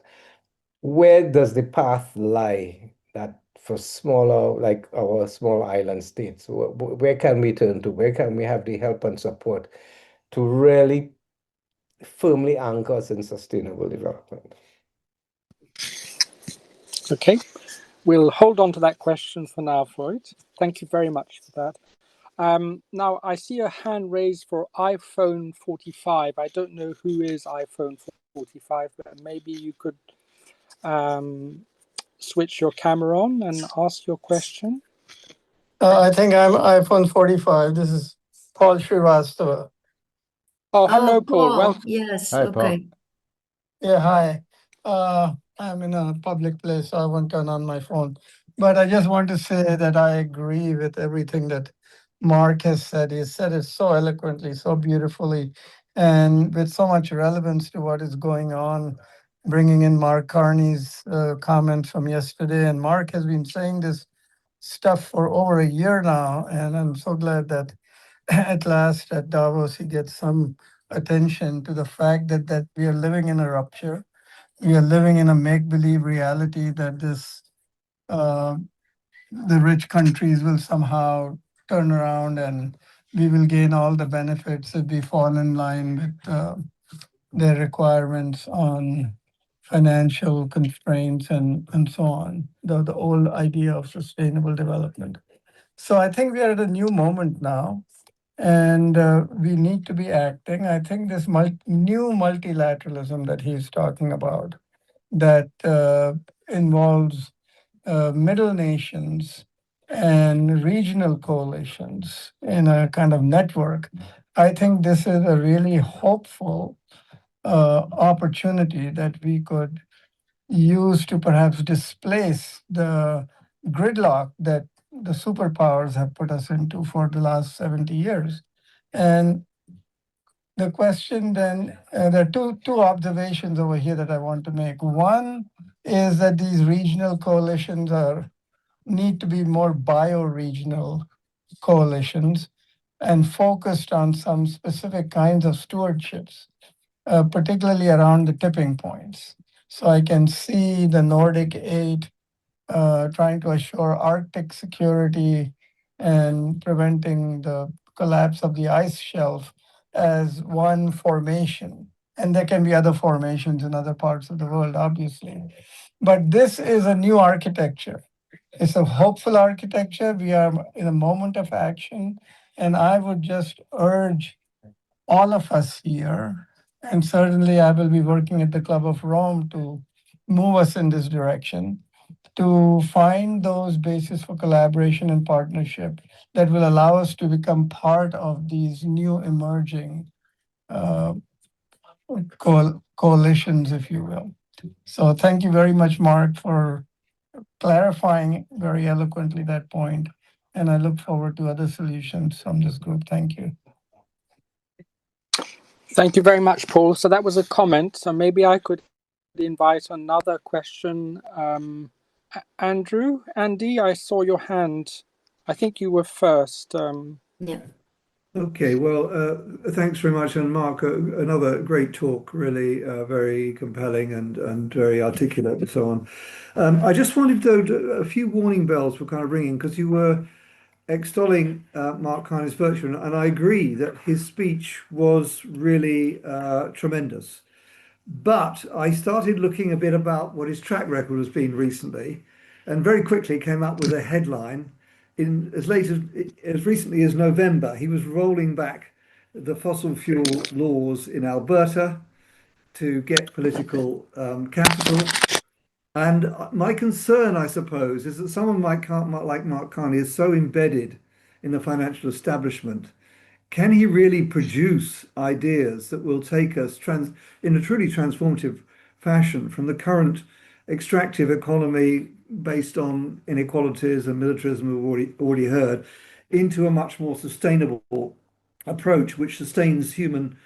where does the path lie that for smaller, like our small island states, where can we turn to? Where can we have the help and support to really firmly anchor us in sustainable development?
Okay, we'll hold on to that question for now, Floyd. Thank you very much for that. Now, I see a hand raised for iPhone 45. I don't know who is iPhone 45, but maybe you could switch your camera on and ask your question.
I think I'm iPhone 45. This is Paul Srivastava.
Oh, hello, Paul. Welcome.
Yes,
Hi, Paul.
okay.
Yeah, hi. I'm in a public place, so I won't turn on my phone. But I just want to say that I agree with everything that Mark has said. He said it so eloquently, so beautifully, and with so much relevance to what is going on, bringing in Mark Carney's comment from yesterday. And Mark has been saying this stuff for over a year now, and I'm so glad that at last at Davos he gets some attention to the fact that we are living in a rupture. We are living in a make-believe reality that the rich countries will somehow turn around and we will gain all the benefits if we fall in line with their requirements on financial constraints and so on, the old idea of sustainable development. So I think we are at a new moment now, and we need to be acting. I think this new multilateralism that he's talking about, that involves middle nations and regional coalitions in a kind of network, I think this is a really hopeful opportunity that we could use to perhaps displace the gridlock that the superpowers have put us into for the last 70 years. And the question then, there are two observations over here that I want to make. One is that these regional coalitions need to be more bioregional coalitions and focused on some specific kinds of stewardships, particularly around the tipping points. So I can see the Nordic 8 trying to assure Arctic security and preventing the collapse of the ice shelf as one formation. And there can be other formations in other parts of the world, obviously. But this is a new architecture. It's a hopeful architecture. We are in a moment of action. And I would just urge all of us here, and certainly I will be working at the Club of Rome to move us in this direction, to find those bases for collaboration and partnership that will allow us to become part of these new emerging coalitions, if you will. So thank you very much, Mark, for clarifying very eloquently that point. And I look forward to other solutions from this group. Thank you.
Thank you very much, Paul. So that was a comment. So maybe I could invite another question. Andy, I saw your hand. I think you were first.
Yeah.
Okay, well, thanks very much. And Mark, another great talk, really very compelling and very articulate and so on. I just wanted, though, a few warning bells were kind of ringing because you were extolling Mark Carney's virtue, and I agree that his speech was really tremendous. But I started looking a bit about what his track record has been recently, and very quickly came up with a headline. In as late as recently as November, he was rolling back the fossil fuel laws in Alberta to get political capital. And my concern, I suppose, is that someone like Mark Carney is so embedded in the financial establishment. Can he really produce ideas that will take us in a truly transformative fashion from the current extractive economy based on inequalities and militarism we've already heard into a much more sustainable approach which sustains human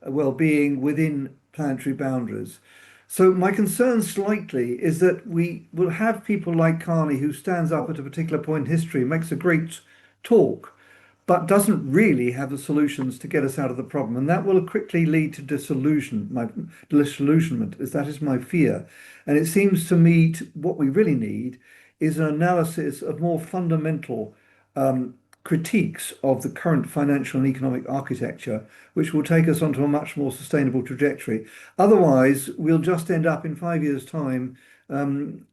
well-being within planetary boundaries? So my concern slightly is that we will have people like Carney who stands up at a particular point in history, makes a great talk, but doesn't really have the solutions to get us out of the problem. And that will quickly lead to disillusionment, as that is my fear. And it seems to me what we really need is an analysis of more fundamental critiques of the current financial and economic architecture, which will take us onto a much more sustainable trajectory. Otherwise, we'll just end up in 5 years' time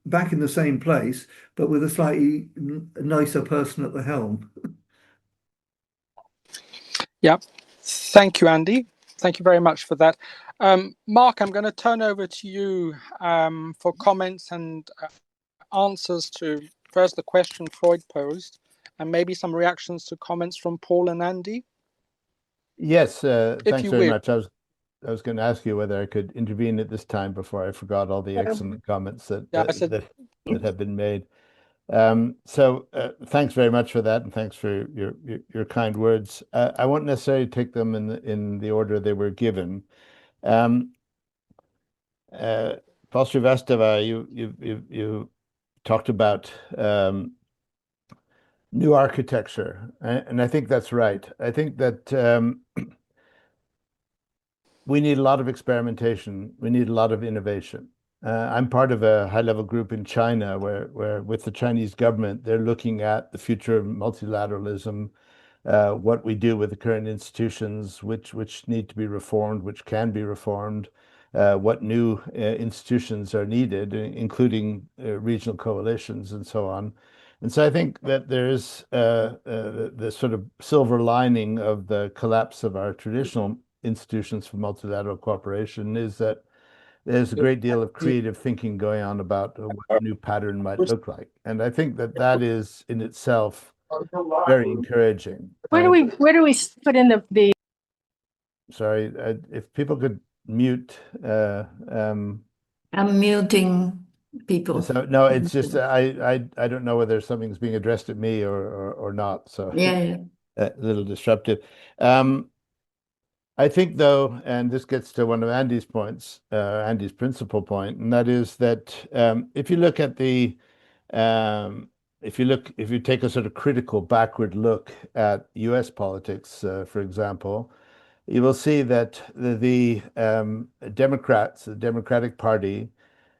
back in the same place, but with a slightly nicer person at the helm.
Yeah, thank you, Andy. Thank you very much for that. Mark, I'm going to turn over to you for comments and answers to first the question Freud posed, and maybe some reactions to comments from Paul and Andy.
Yes,
If
thanks
you
very
will.
much. I was going to ask you whether I could intervene at this time before I forgot all the excellent comments that have been made. So thanks very much for that, and thanks for your kind words. I won't necessarily take them in the order they were given. Paul Srivastava, you talked about new architecture, and I think that's right. I think that we need a lot of experimentation. We need a lot of innovation. I'm part of a high-level group in China where with the Chinese government, they're looking at the future of multilateralism, what we do with the current institutions, which need to be reformed, which can be reformed, what new institutions are needed, including regional coalitions and so on. And so I think that there's the sort of silver lining of the collapse of our traditional institutions for multilateral cooperation is that there's a great deal of creative thinking going on about what a new pattern might look like. And I think that that is in itself very encouraging.
Where do we put in the
Sorry, if people could mute.
I'm muting people.
So no, it's just I don't know whether something's being addressed at me or not. So
yeah.
A little disruptive. I think though, and this gets to one of Andy's points, Andy's principal point, and that is that if you look at the if you take a sort of critical backward look at US politics, for example, you will see that the Democrats, the Democratic Party,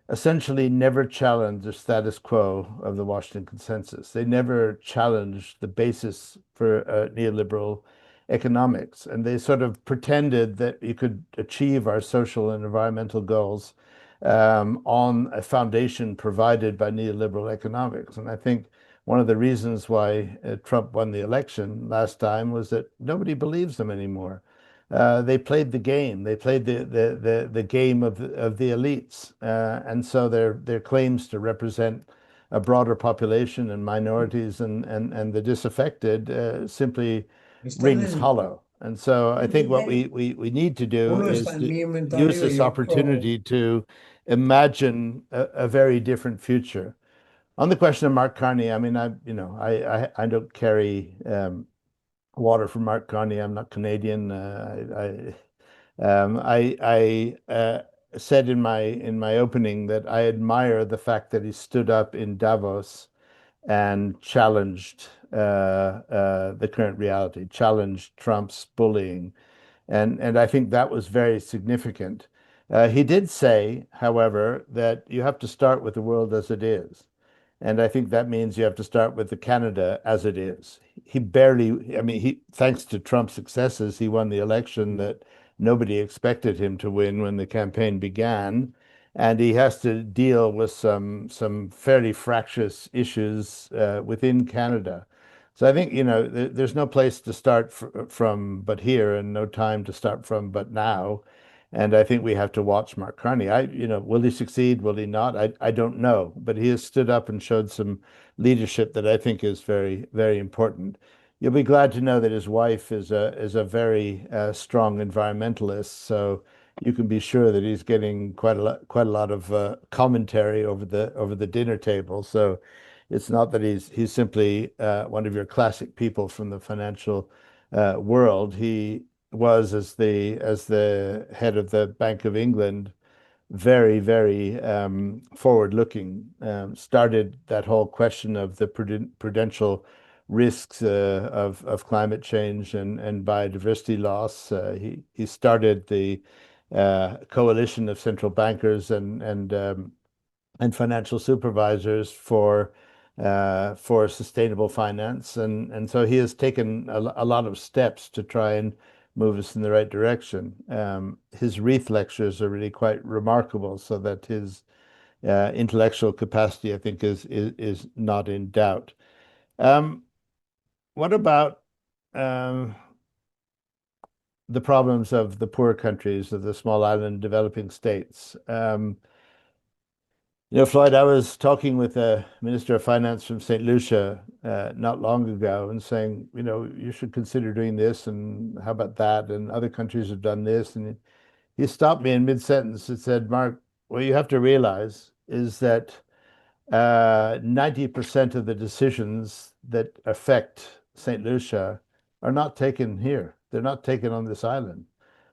essentially never challenged the status quo of the Washington Consensus. They never challenged the basis for neoliberal economics. And they sort of pretended that you could achieve our social and environmental goals on a foundation provided by neoliberal economics. And I think one of the reasons why Trump won the election last time was that nobody believes them anymore. They played the game. They played the game of the elites, and so their claims to represent a broader population and minorities and the disaffected simply rings hollow. And so I think what we need to do is to use this opportunity to imagine a very different future. On the question of Mark Carney, I mean, I don't carry water for Mark Carney. I'm not Canadian. I said in my opening that I admire the fact that he stood up in Davos and challenged the current reality, challenged Trump's bullying, and I think that was very significant. He did say, however, that you have to start with the world as it is. And I think that means you have to start with the Canada as it is. He barely, I mean, thanks to Trump's successes, he won the election that Nobody expected him to win when the campaign began, and he has to deal with some fairly fractious issues within Canada. So I think, there's no place to start from but here, and no time to start from but now. And I think we have to watch Mark Carney. Will he succeed? Will he not? I don't know. But he has stood up and showed some leadership that I think is very, very important. You'll be glad to know that his wife is a very strong environmentalist. So you can be sure that he's getting quite a lot of commentary over the dinner table. So it's not that he's simply one of your classic people from the financial world. He was, as the head of the Bank of England, very, very forward-looking. Started that whole question of the prudential risks of climate change and biodiversity loss. He started the coalition of central bankers and financial supervisors for sustainable finance, and so he has taken a lot of steps to try and move us in the right direction. His Wreath lectures are really quite remarkable, so that his intellectual capacity, I think, is not in doubt. What about the problems of the poor countries, of the small island developing states? Floyd, I was talking with a Minister of Finance from St. Lucia not long ago and saying, you should consider doing this, and how about that? And other countries have done this. And he stopped me in mid-sentence and said, Mark, what you have to realize is that 90% of the decisions that affect St. Lucia are not taken here. They're not taken on this island.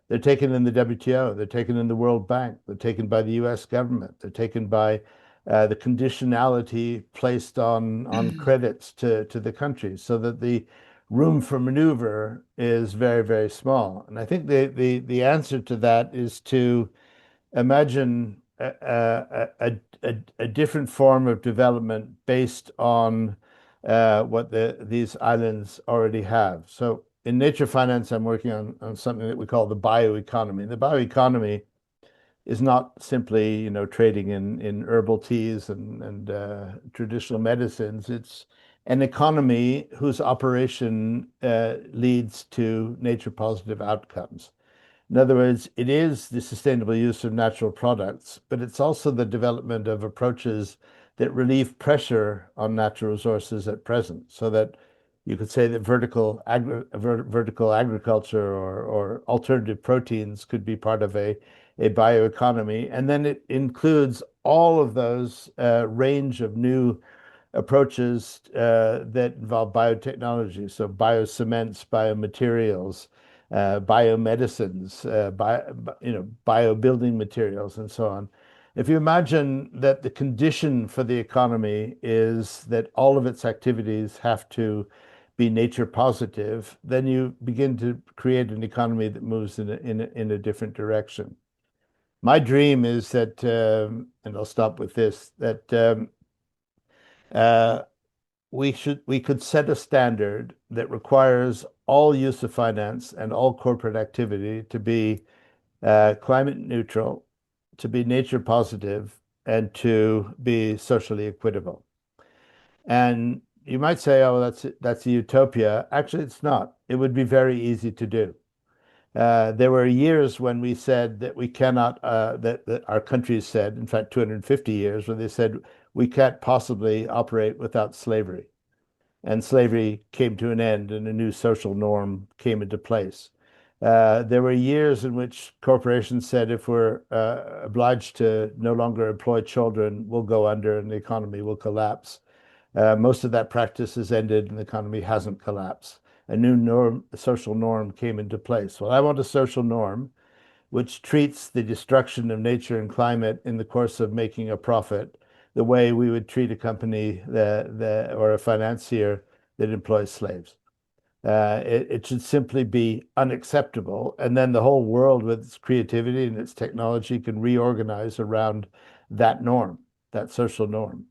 They're taken in the WTO. They're taken in the World Bank. They're taken by the U.S. government. They're taken by the conditionality placed on credits to the countries, so that the room for maneuver is very, very small. And I think the answer to that is to imagine a different form of development based on what these islands already have. So in nature finance, I'm working on something that we call the bioeconomy. The bioeconomy is not simply, trading in herbal teas and traditional medicines. It's an economy whose operation leads to nature positive outcomes. In other words, it is the sustainable use of natural products, but it's also the development of approaches that relieve pressure on natural resources at present, so that you could say that vertical agriculture or alternative proteins could be part of a bioeconomy. And then it includes all of those range of new approaches that involve biotechnology, so biocements, biomaterials, biomedicines, bio building materials, and so on. If you imagine that the condition for the economy is that all of its activities have to be nature positive, then you begin to create an economy that moves in a different direction. My dream is that, and I'll stop with this, that we could set a standard that requires all use of finance and all corporate activity to be climate neutral, to be nature positive, and to be socially equitable. And you might say, oh, that's a utopia. Actually, it's not. It would be very easy to do. There were years when we said that we cannot, that our countries said, in fact, 250 years, when they said we can't possibly operate without slavery. And slavery came to an end and a new social norm came into place. There were years in which corporations said if we're obliged to no longer employ children, we'll go under and the economy will collapse. Most of that practice has ended and the economy hasn't collapsed. A new norm, a social norm came into place. Well, I want a social norm which treats the destruction of nature and climate in the course of making a profit the way we would treat a company or a financier that employs slaves. It should simply be unacceptable. And then the whole world with its creativity and its technology can reorganize around that norm, that social norm.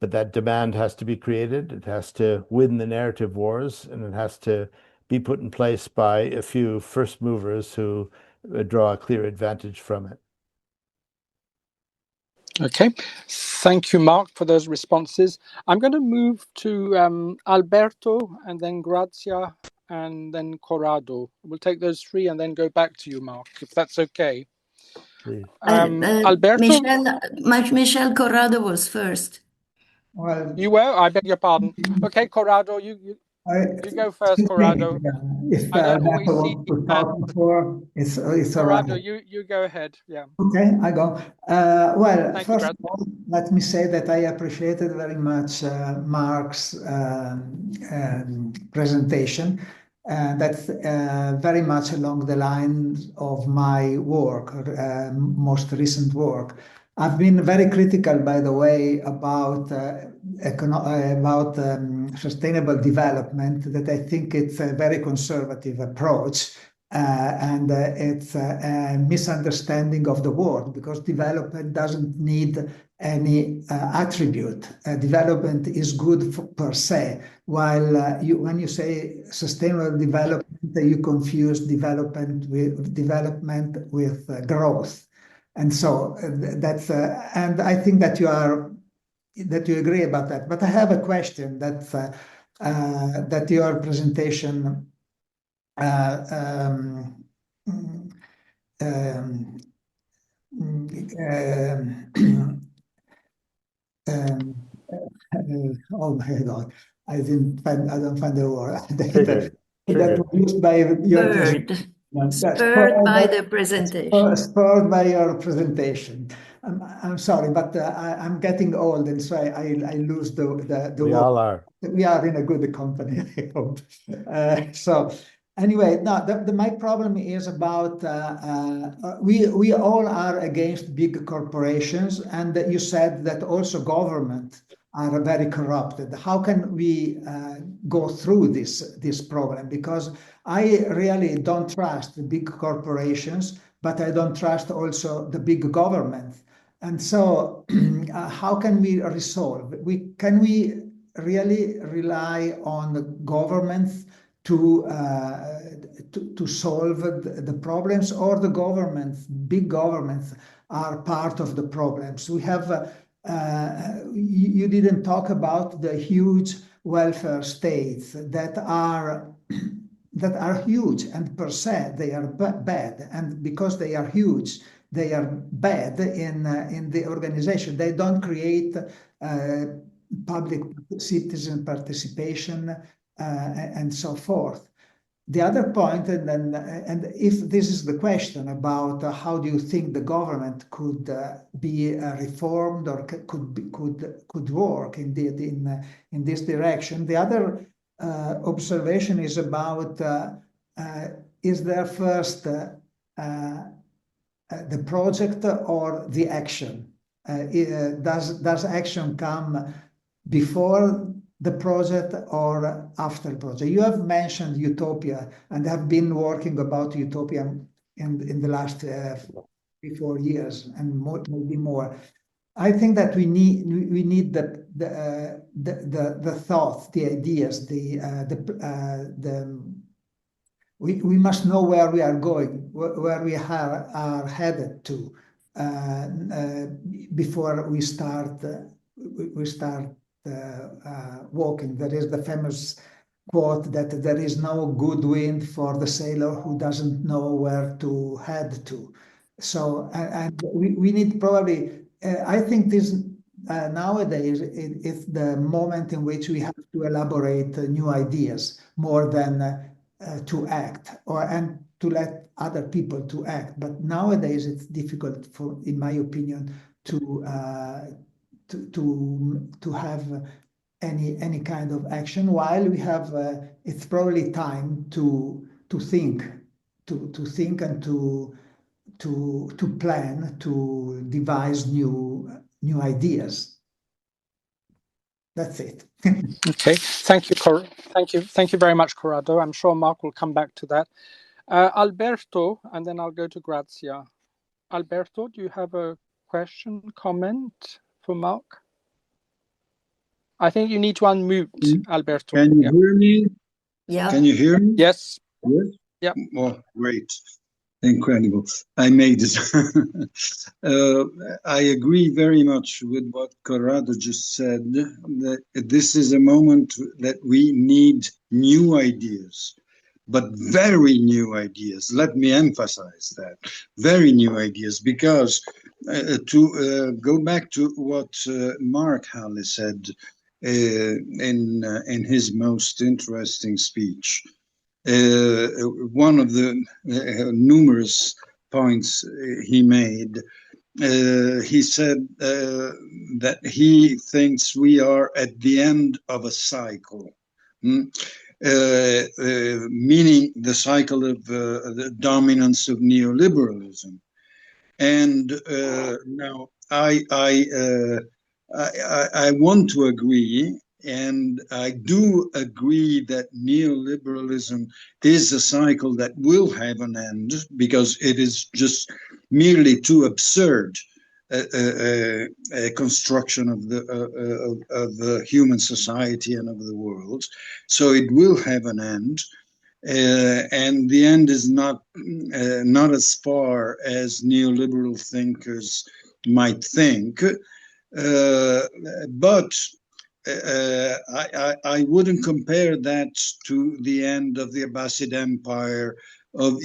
But that demand has to be created. It has to win the narrative wars, and it has to be put in place by a few first movers who draw a clear advantage from it.
Okay, thank you, Mark, for those responses. I'm going to move to Alberto and then Grazia and then Corrado. We'll take those three and then go back to you, Mark, if that's okay.
Please.
Alberto?
Michelle Corrado was first.
Well,
you were? I beg your pardon. Okay, Corrado, you go first, Corrado.
If
I
I
don't
have
always see
to talk before, it's all
Corrado,
right.
you go ahead. Yeah.
Okay, I go. Well,
Thank
first
you,
of all, let me say that I appreciated very much Mark's presentation. That's very much along the lines of my work, most recent work. I've been very critical, by the way, about sustainable development, that I think it's a very conservative approach. And it's a misunderstanding of the word, because development doesn't need any attribute. Development is good per se, while when you say sustainable development, you confuse development with growth. And so that's and I think that you agree about that. But I have a question that your presentation oh my God, I don't find the word that was used by your presentation.
Spurred by the presentation.
Spurred by your presentation. I'm sorry, but I'm getting old, and so I lose the
We
word.
all are.
We are in a good company, I hope. So anyway, no, my problem is about we all are against big corporations, and you said that also government are very corrupted. How can we go through this problem? Because I really don't trust the big corporations, but I don't trust also the big government. And so how can we resolve? Can we really rely on the governments to solve the problems, or the governments, big governments, are part of the problems? We have you didn't talk about the huge welfare states that are huge, and per se they are bad, and because they are huge, they are bad in the organization. They don't create public citizen participation and so forth. The other point, and if this is the question about how do you think the government could be reformed, or could work indeed in this direction. The other observation is about is there first the project or the action? Does action come before the project or after the project? You have mentioned utopia, and have been working about utopia in the last 3-4 years, and maybe more. I think that we need the thoughts, the ideas, we must know where we are going, where we are headed to, before we start walking. There is the famous quote that there is no good wind for the sailor who doesn't know where to head to. So, and we need probably, I think this nowadays it's the moment in which we have to elaborate new ideas more than to act, and to let other people to act. But nowadays it's difficult, in my opinion, to have any kind of action, while we have it's probably time to think and to plan, to devise new ideas. That's it.
Okay, thank you very much, Corrado. I'm sure Mark will come back to that. Alberto, and then I'll go to Grazia. Alberto, do you have a question, comment for Mark? I think you need to unmute, Alberto.
Can you hear me?
Yeah.
Can you hear me?
Yes.
Yes?
Yeah.
Well, great. Incredible. I made it. I agree very much with what Corrado just said, that this is a moment that we need new ideas, but very new ideas. Let me emphasize that. Very new ideas, because to go back to what Mark Halle said in his most interesting speech, one of the numerous points he made, he said that he thinks we are at the end of a cycle, meaning the cycle of the dominance of neoliberalism. And now I want to agree, and I do agree that neoliberalism is a cycle that will have an end, because it is just merely too absurd a construction of the human society and of the world. So it will have an end. And the end is not as far as neoliberal thinkers might think, but I wouldn't compare that to the end of the Abbasid Empire, of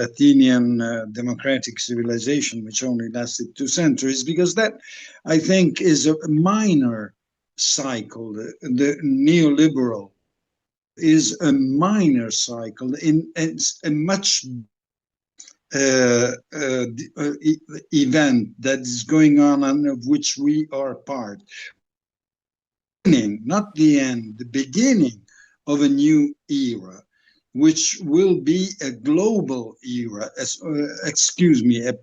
Athenian democratic civilization, which only lasted 2 centuries, because that, I think, is a minor cycle. The neoliberal is a minor cycle in a much event that is going on and of which we are part. Not the end, the beginning of a new era, which will be a global era, a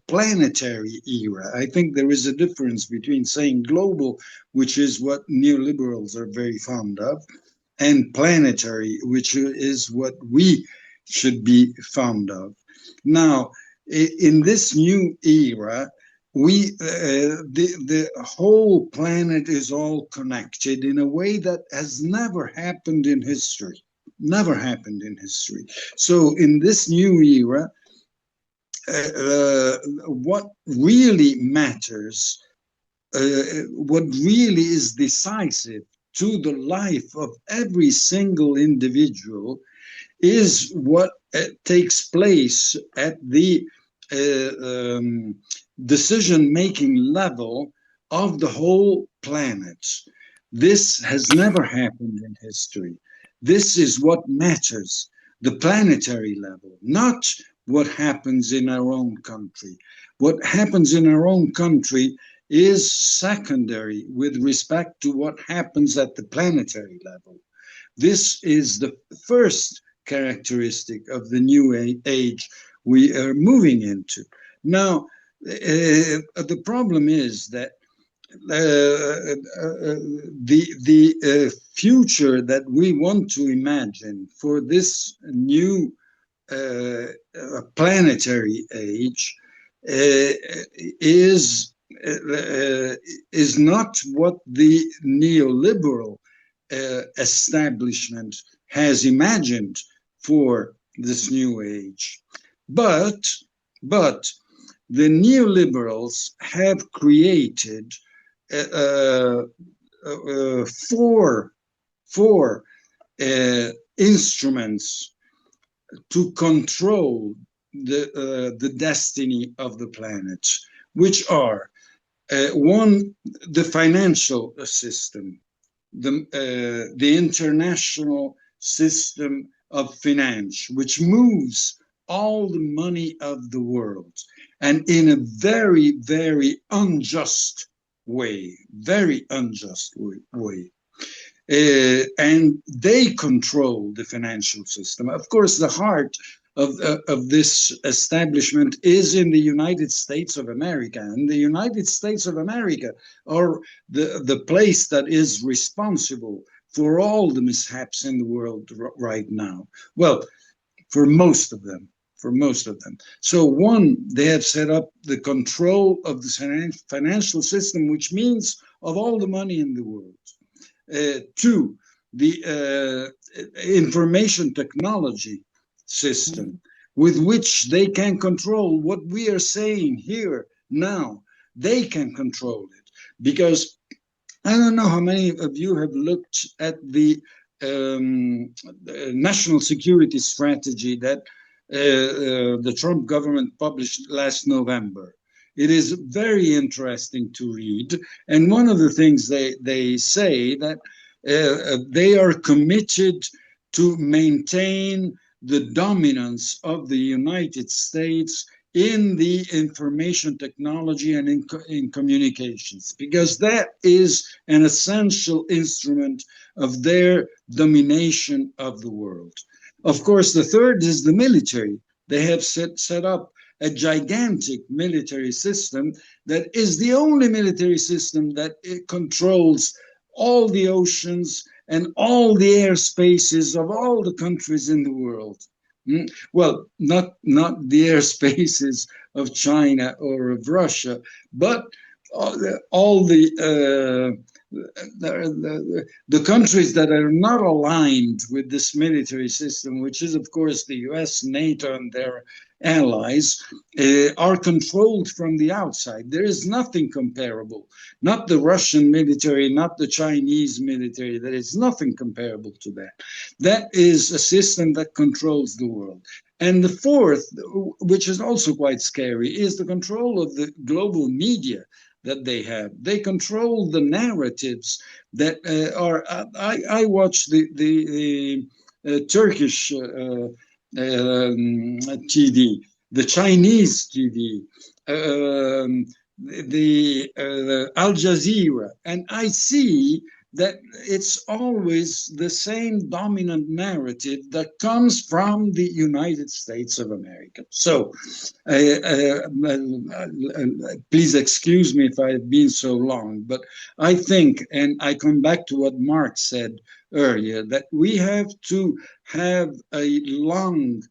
planetary era. I think there is a difference between saying global, which is what neoliberals are very fond of, and planetary, which is what we should be fond of. Now, in this new era, the whole planet is all connected in a way that has never happened in history. Never happened in history. So in this new era, what really matters, what really is decisive to the life of every single individual, is what takes place at the decision-making level of the whole planet. This has never happened in history. This is what matters, the planetary level, not what happens in our own country. What happens in our own country is secondary with respect to what happens at the planetary level. This is the first characteristic of the new age we are moving into. Now, the problem is that the future that we want to imagine for this new planetary age is not what the neoliberal establishment has imagined for this new age, but the neoliberals have created four instruments to control the destiny of the planet, which are one, the financial system, the international system of finance, which moves all the money of the world, and in a very, very unjust way, very unjust way. And they control the financial system. Of course, the heart of this establishment is in the United States of America, and the United States of America are the place that is responsible for all the mishaps in the world right now. Well, for most of them. So one, they have set up the control of the financial system, which means of all the money in the world. Two, the information technology system, with which they can control what we are saying here now. They can control it, because I don't know how many of you have looked at the national security strategy that the Trump government published last November. It is very interesting to read. And one of the things they say that they are committed to maintain the dominance of the United States in the information technology and in communications, because that is an essential instrument of their domination of the world. Of course, the third is the military. They have set up a gigantic military system that is the only military system that it controls all the oceans and all the airspaces of all the countries in the world. Well, not the airspaces of China or of Russia, but all the countries that are not aligned with this military system, which is, of course, the US, NATO, and their allies, are controlled from the outside. There is nothing comparable. Not the Russian military, not the Chinese military. There is nothing comparable to that. That is a system that controls the world. And the fourth, which is also quite scary, is the control of the global media that they have. They control the narratives that are. I watch the Turkish TV, the Chinese TV, the Al Jazeera, and I see that it's always the same dominant narrative that comes from the United States of America. So please excuse me if I've been so long, but I think, and I come back to what Mark said earlier, that we have to have a long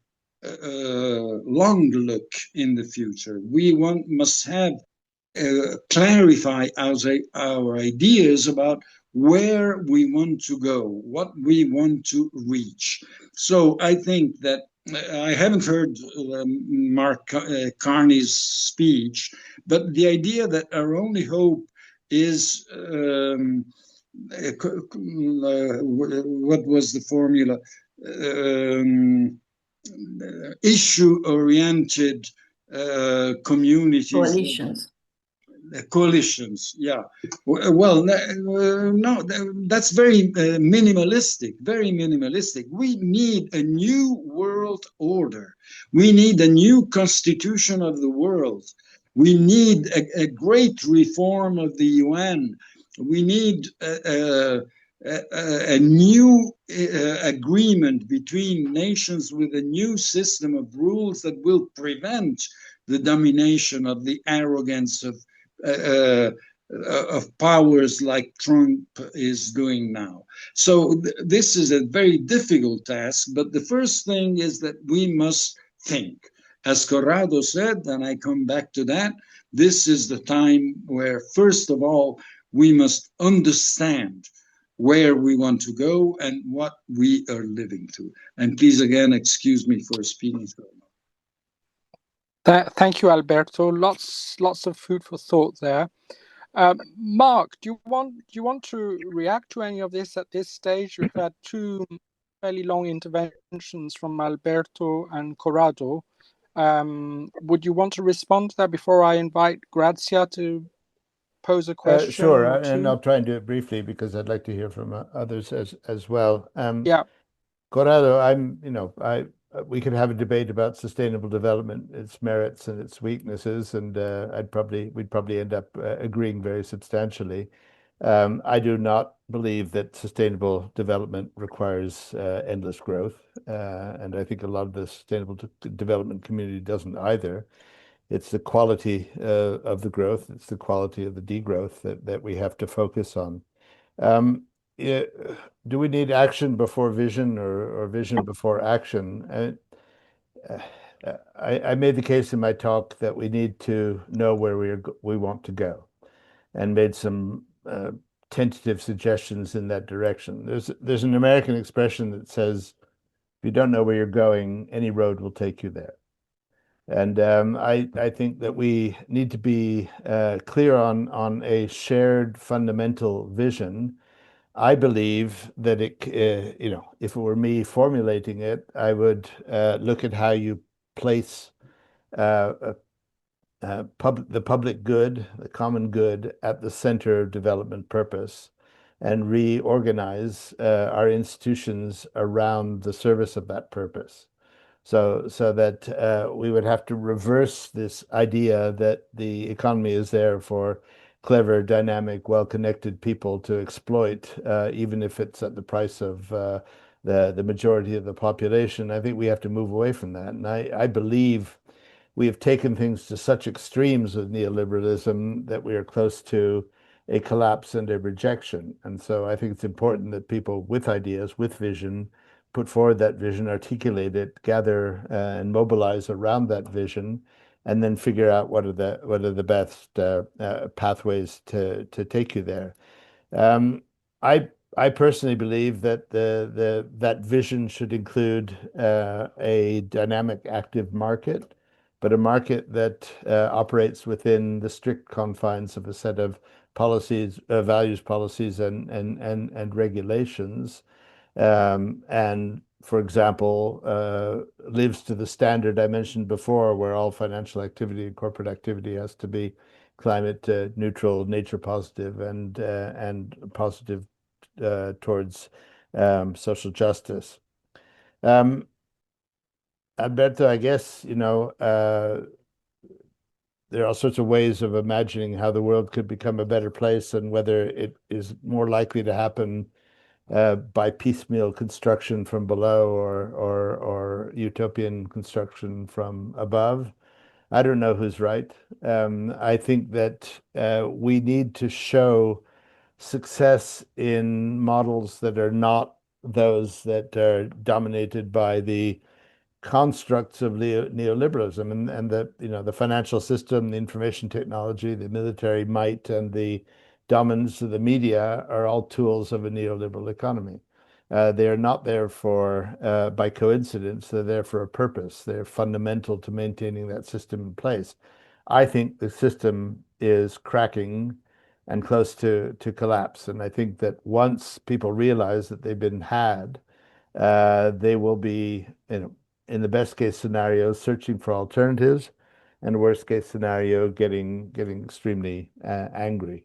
look in the future. We must have clarify our ideas about where we want to go, what we want to reach. So I think that I haven't heard Mark Carney's speech, but the idea that our only hope is what was the formula? Issue-oriented communities.
Coalitions.
Coalitions, yeah. Well, no, that's very minimalistic, very minimalistic. We need a new world order. We need a new constitution of the world. We need a great reform of the UN. We need a new agreement between nations with a new system of rules that will prevent the domination of the arrogance of powers like Trump is doing now. So this is a very difficult task, but the first thing is that we must think. As Corrado said, and I come back to that, this is the time where, first of all, we must understand where we want to go and what we are living through. And please, again, excuse me for speaking so long.
Thank you, Alberto. Lots of food for thought there. Mark, do you want to react to any of this at this stage? We've had two fairly long interventions from Alberto and Corrado. Would you want to respond to that before I invite Grazia to pose a question?
Sure, and I'll try and do it briefly because I'd like to hear from others as well.
Yeah,
Corrado, we could have a debate about sustainable development, its merits and its weaknesses, and we'd probably end up agreeing very substantially. I do not believe that sustainable development requires endless growth, and I think a lot of the sustainable development community doesn't either. It's the quality of the growth, it's the quality of the degrowth that we have to focus on. Do we need action before vision or vision before action? I made the case in my talk that we need to know where we want to go, and made some tentative suggestions in that direction. There's an American expression that says, If you don't know where you're going, any road will take you there. And I think that we need to be clear on a shared fundamental vision. I believe that if it were me formulating it, I would look at how you place the public good, the common good, at the center of development purpose, and reorganize our institutions around the service of that purpose. So that we would have to reverse this idea that the economy is there for clever, dynamic, well-connected people to exploit, even if it's at the price of the majority of the population. I think we have to move away from that. And I believe we have taken things to such extremes with neoliberalism that we are close to a collapse and a rejection. And so I think it's important that people with ideas, with vision, put forward that vision, articulate it, gather and mobilize around that vision, and then figure out what are the best pathways to take you there. I personally believe that that vision should include a dynamic, active market, but a market that operates within the strict confines of a set of policies, values, policies, and regulations. And for example, lives to the standard I mentioned before, where all financial activity and corporate activity has to be climate neutral, nature positive, and positive towards social justice. Alberto, I guess, there are all sorts of ways of imagining how the world could become a better place and whether it is more likely to happen by piecemeal construction from below or utopian construction from above. I don't know who's right. I think that we need to show success in models that are not those that are dominated by the constructs of neoliberalism, and the financial system, the information technology, the military might, and the dominance of the media are all tools of a neoliberal economy. They are not there by coincidence. They're there for a purpose. They're fundamental to maintaining that system in place. I think the system is cracking and close to collapse. And I think that once people realize that they've been had, they will be, in the best case scenario, searching for alternatives, and worst case scenario, getting extremely angry.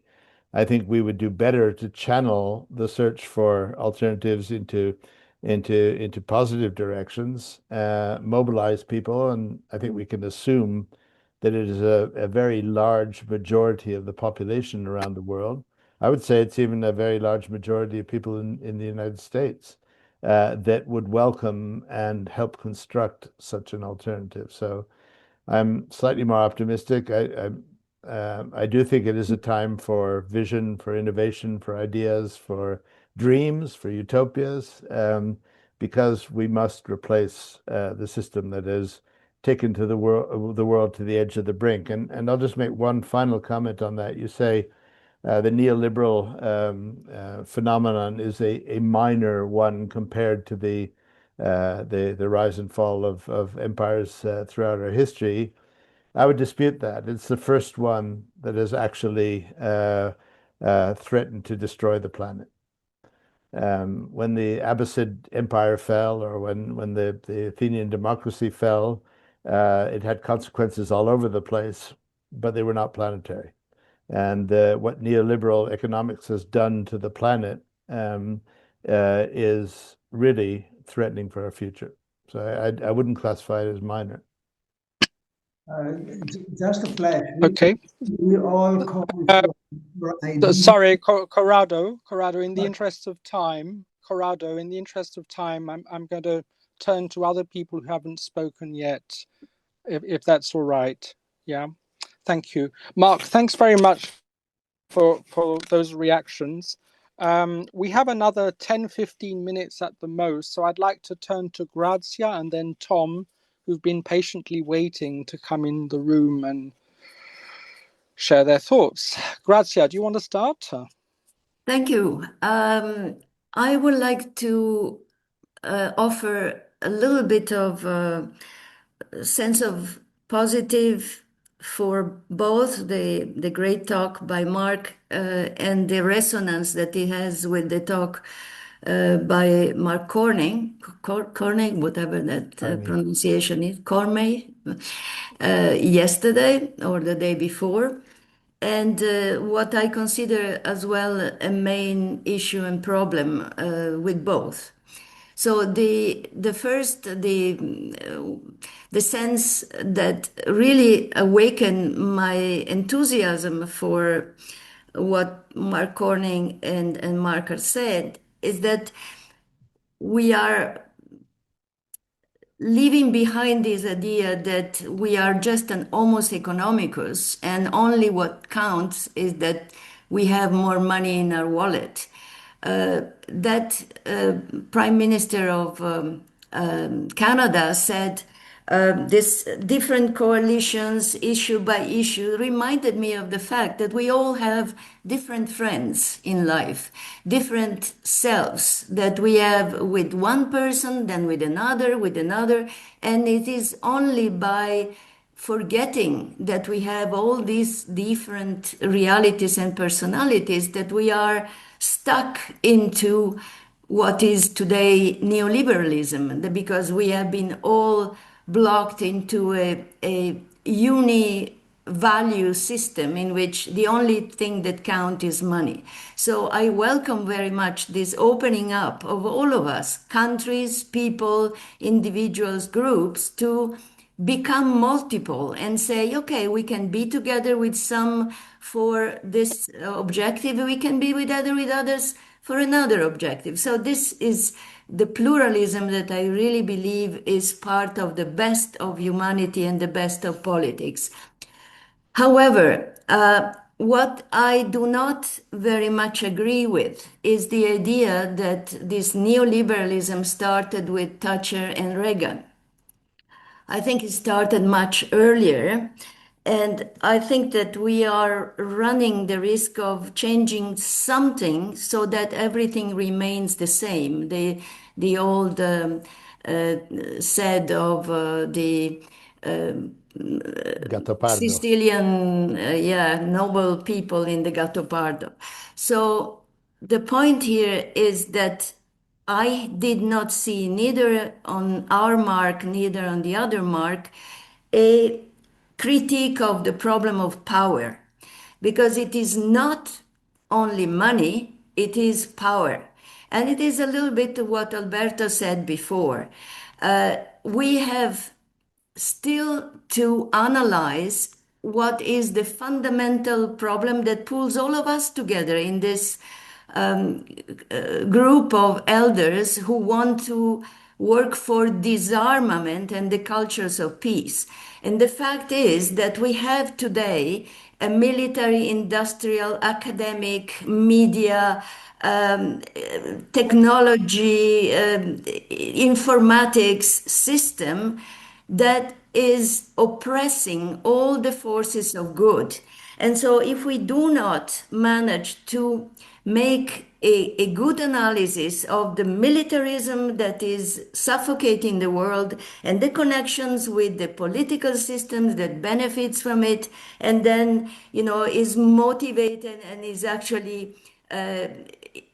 I think we would do better to channel the search for alternatives into positive directions, mobilize people, and I think we can assume that it is a very large majority of the population around the world. I would say it's even a very large majority of people in the United States that would welcome and help construct such an alternative. So I'm slightly more optimistic. I do think it is a time for vision, for innovation, for ideas, for dreams, for utopias, because we must replace the system that has taken the world to the edge of the brink. And I'll just make one final comment on that. You say the neoliberal phenomenon is a minor one compared to the rise and fall of empires throughout our history. I would dispute that. It's the first one that has actually threatened to destroy the planet. When the Abbasid Empire fell, or when the Athenian democracy fell, it had consequences all over the place, but they were not planetary. And what neoliberal economics has done to the planet is really threatening for our future. So I wouldn't classify it as minor.
Just a flash.
Okay.
We all call
sorry, Corrado, in the interest of time, I'm going to turn to other people who haven't spoken yet, if that's all right. Yeah. Thank you. Mark, thanks very much for those reactions. We have another 10-15 minutes at the most, so I'd like to turn to Grazia and then Tom, who've been patiently waiting to come in the room and share their thoughts. Grazia, do you want to start?
Thank you. I would like to offer a little bit of sense of positive for both the great talk by Mark and the resonance that he has with the talk by Mark Corning, Corning, whatever that pronunciation is, Cormay, yesterday or the day before. And what I consider as well a main issue and problem with both. So the sense that really awakened my enthusiasm for what Mark Corning and Marker said is that we are leaving behind this idea that we are just an homos economicus and only what counts is that we have more money in our wallet. That Prime Minister of Canada said this different coalitions, issue by issue, reminded me of the fact that we all have different friends in life, different selves that we have with one person, then with another, and it is only by forgetting that we have all these different realities and personalities that we are stuck into what is today neoliberalism, because we have been all blocked into a uni-value system in which the only thing that counts is money. So I welcome very much this opening up of all of us, countries, people, individuals, groups, to become multiple and say, okay, we can be together with some for this objective, we can be with others for another objective. So this is the pluralism that I really believe is part of the best of humanity and the best of politics. However, what I do not very much agree with is the idea that this neoliberalism started with Thatcher and Reagan. I think it started much earlier. And I think that we are running the risk of changing something so that everything remains the same. The old said of the
Gattopardo.
Sicilian, noble people in the Gattopardo. So the point here is that I did not see neither on our mark, neither on the other mark, a critique of the problem of power, because it is not only money, it is power. And it is a little bit what Alberto said before. We have still to analyze what is the fundamental problem that pulls all of us together in this group of elders who want to work for disarmament and the cultures of peace. And the fact is that we have today a military, industrial, academic, media, technology, informatics system that is oppressing all the forces of good. And so if we do not manage to make a good analysis of the militarism that is suffocating the world and the connections with the political systems that benefits from it, and then, is motivated and is actually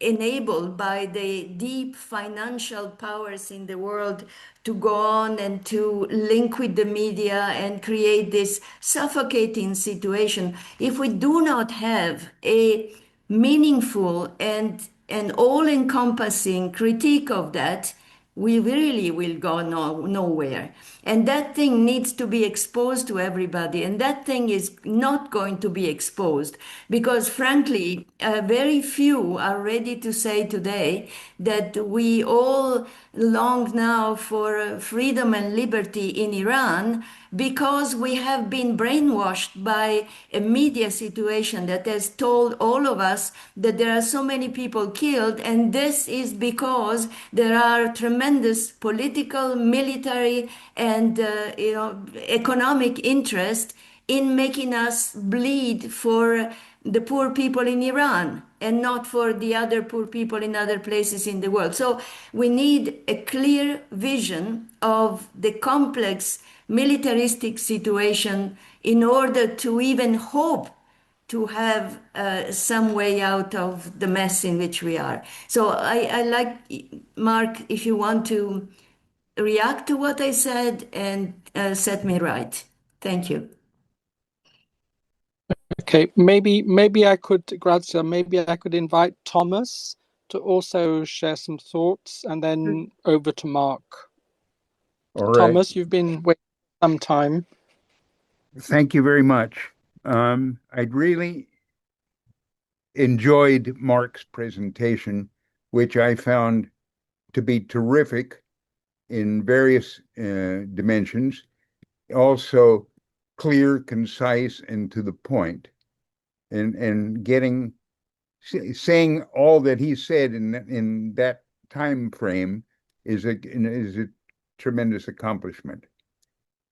enabled by the deep financial powers in the world to go on and to link with the media and create this suffocating situation. If we do not have a meaningful and an all-encompassing critique of that, we really will go nowhere. And that thing needs to be exposed to everybody. And that thing is not going to be exposed because, frankly, very few are ready to say today that we all long now for freedom and liberty in Iran, because we have been brainwashed by a media situation that has told all of us that there are so many people killed, and this is because there are tremendous political, military, and economic interest in making us bleed for the poor people in Iran and not for the other poor people in other places in the world. So we need a clear vision of the complex militaristic situation in order to even hope to have some way out of the mess in which we are. So I like, Mark, if you want to react to what I said and set me right. Thank you.
Okay, maybe I could, Grazia, maybe I could invite Thomas to also share some thoughts, and then over to Mark.
All right.
Thomas, you've been waiting some time.
Thank you very much. I'd really enjoyed Mark's presentation, which I found to be terrific in various dimensions, also clear, concise, and to the point, and saying all that he said in that time frame is a tremendous accomplishment.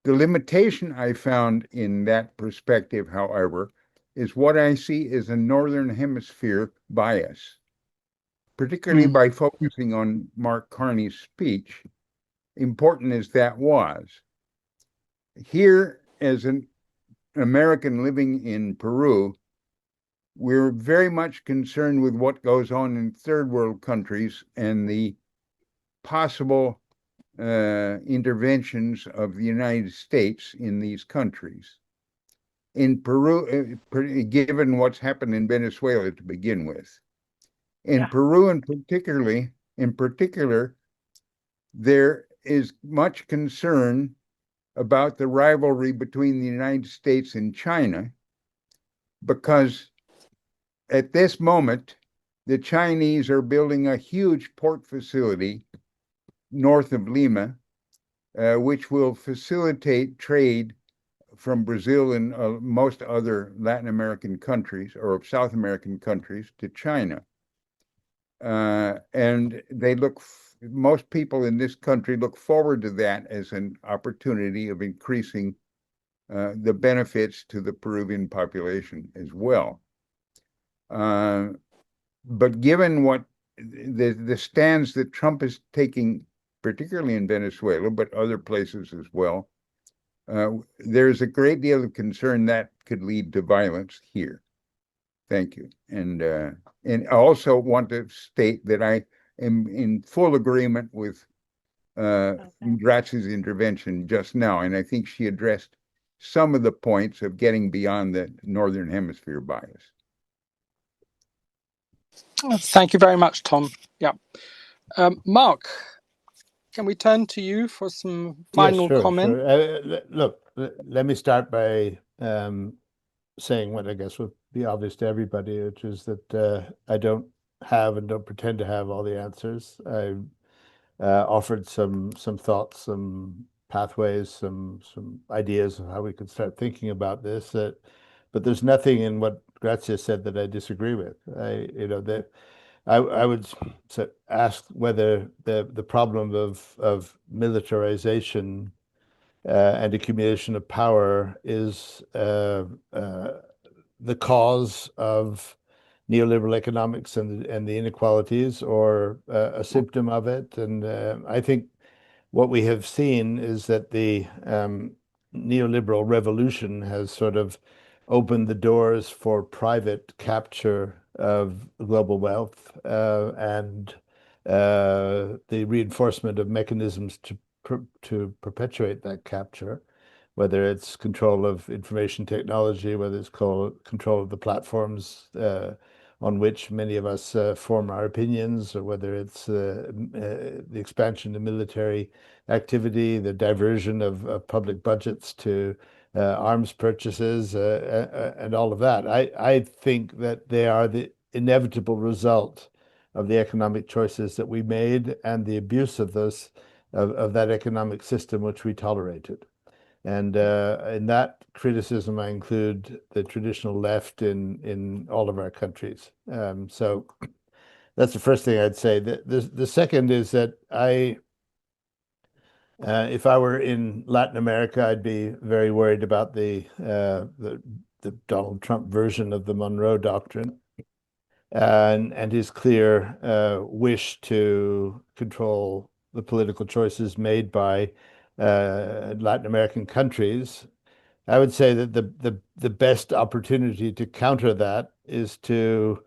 The limitation I found in that perspective, however, is what I see as a Northern Hemisphere bias, particularly by focusing on Mark Carney's speech, important as that was. Here, as an American living in Peru, we're very much concerned with what goes on in third world countries and the possible interventions of the United States in these countries. In Peru, given what's happened in Venezuela to begin with. In Peru in particular, there is much concern about the rivalry between the United States and China, because at this moment, the Chinese are building a huge port facility north of Lima, which will facilitate trade from Brazil and most other Latin American countries or South American countries to China. And most people in this country look forward to that as an opportunity of increasing the benefits to the Peruvian population as well. But given what the stands that Trump is taking, particularly in Venezuela, but other places as well, there's a great deal of concern that could lead to violence here. Thank you. And I also want to state that I am in full agreement with Grazia's intervention just now, and I think she addressed some of the points of getting beyond the Northern Hemisphere bias.
Thank you very much, Tom. Yeah. Mark, can we turn to you for some final comment?
Sure. Look, let me start by saying what I guess would be obvious to everybody, which is that I don't have and don't pretend to have all the answers. I offered some thoughts, some pathways, some ideas of how we could start thinking about this. But there's nothing in what Grazia said that I disagree with. I would ask whether the problem of militarization and accumulation of power is the cause of neoliberal economics and the inequalities, or a symptom of it. And I think what we have seen is that the neoliberal revolution has sort of opened the doors for private capture of global wealth and the reinforcement of mechanisms to perpetuate that capture, whether it's control of information technology, whether it's control of the platforms on which many of us form our opinions, or whether it's the expansion of military activity, the diversion of public budgets to arms purchases, and all of that. I think that they are the inevitable result of the economic choices that we made and the abuse of that economic system which we tolerated. And in that criticism, I include the traditional left in all of our countries. So that's the first thing I'd say. The second is that If I were in Latin America, I'd be very worried about the Donald Trump version of the Monroe Doctrine and his clear wish to control the political choices made by Latin American countries. I would say that the best opportunity to counter that is to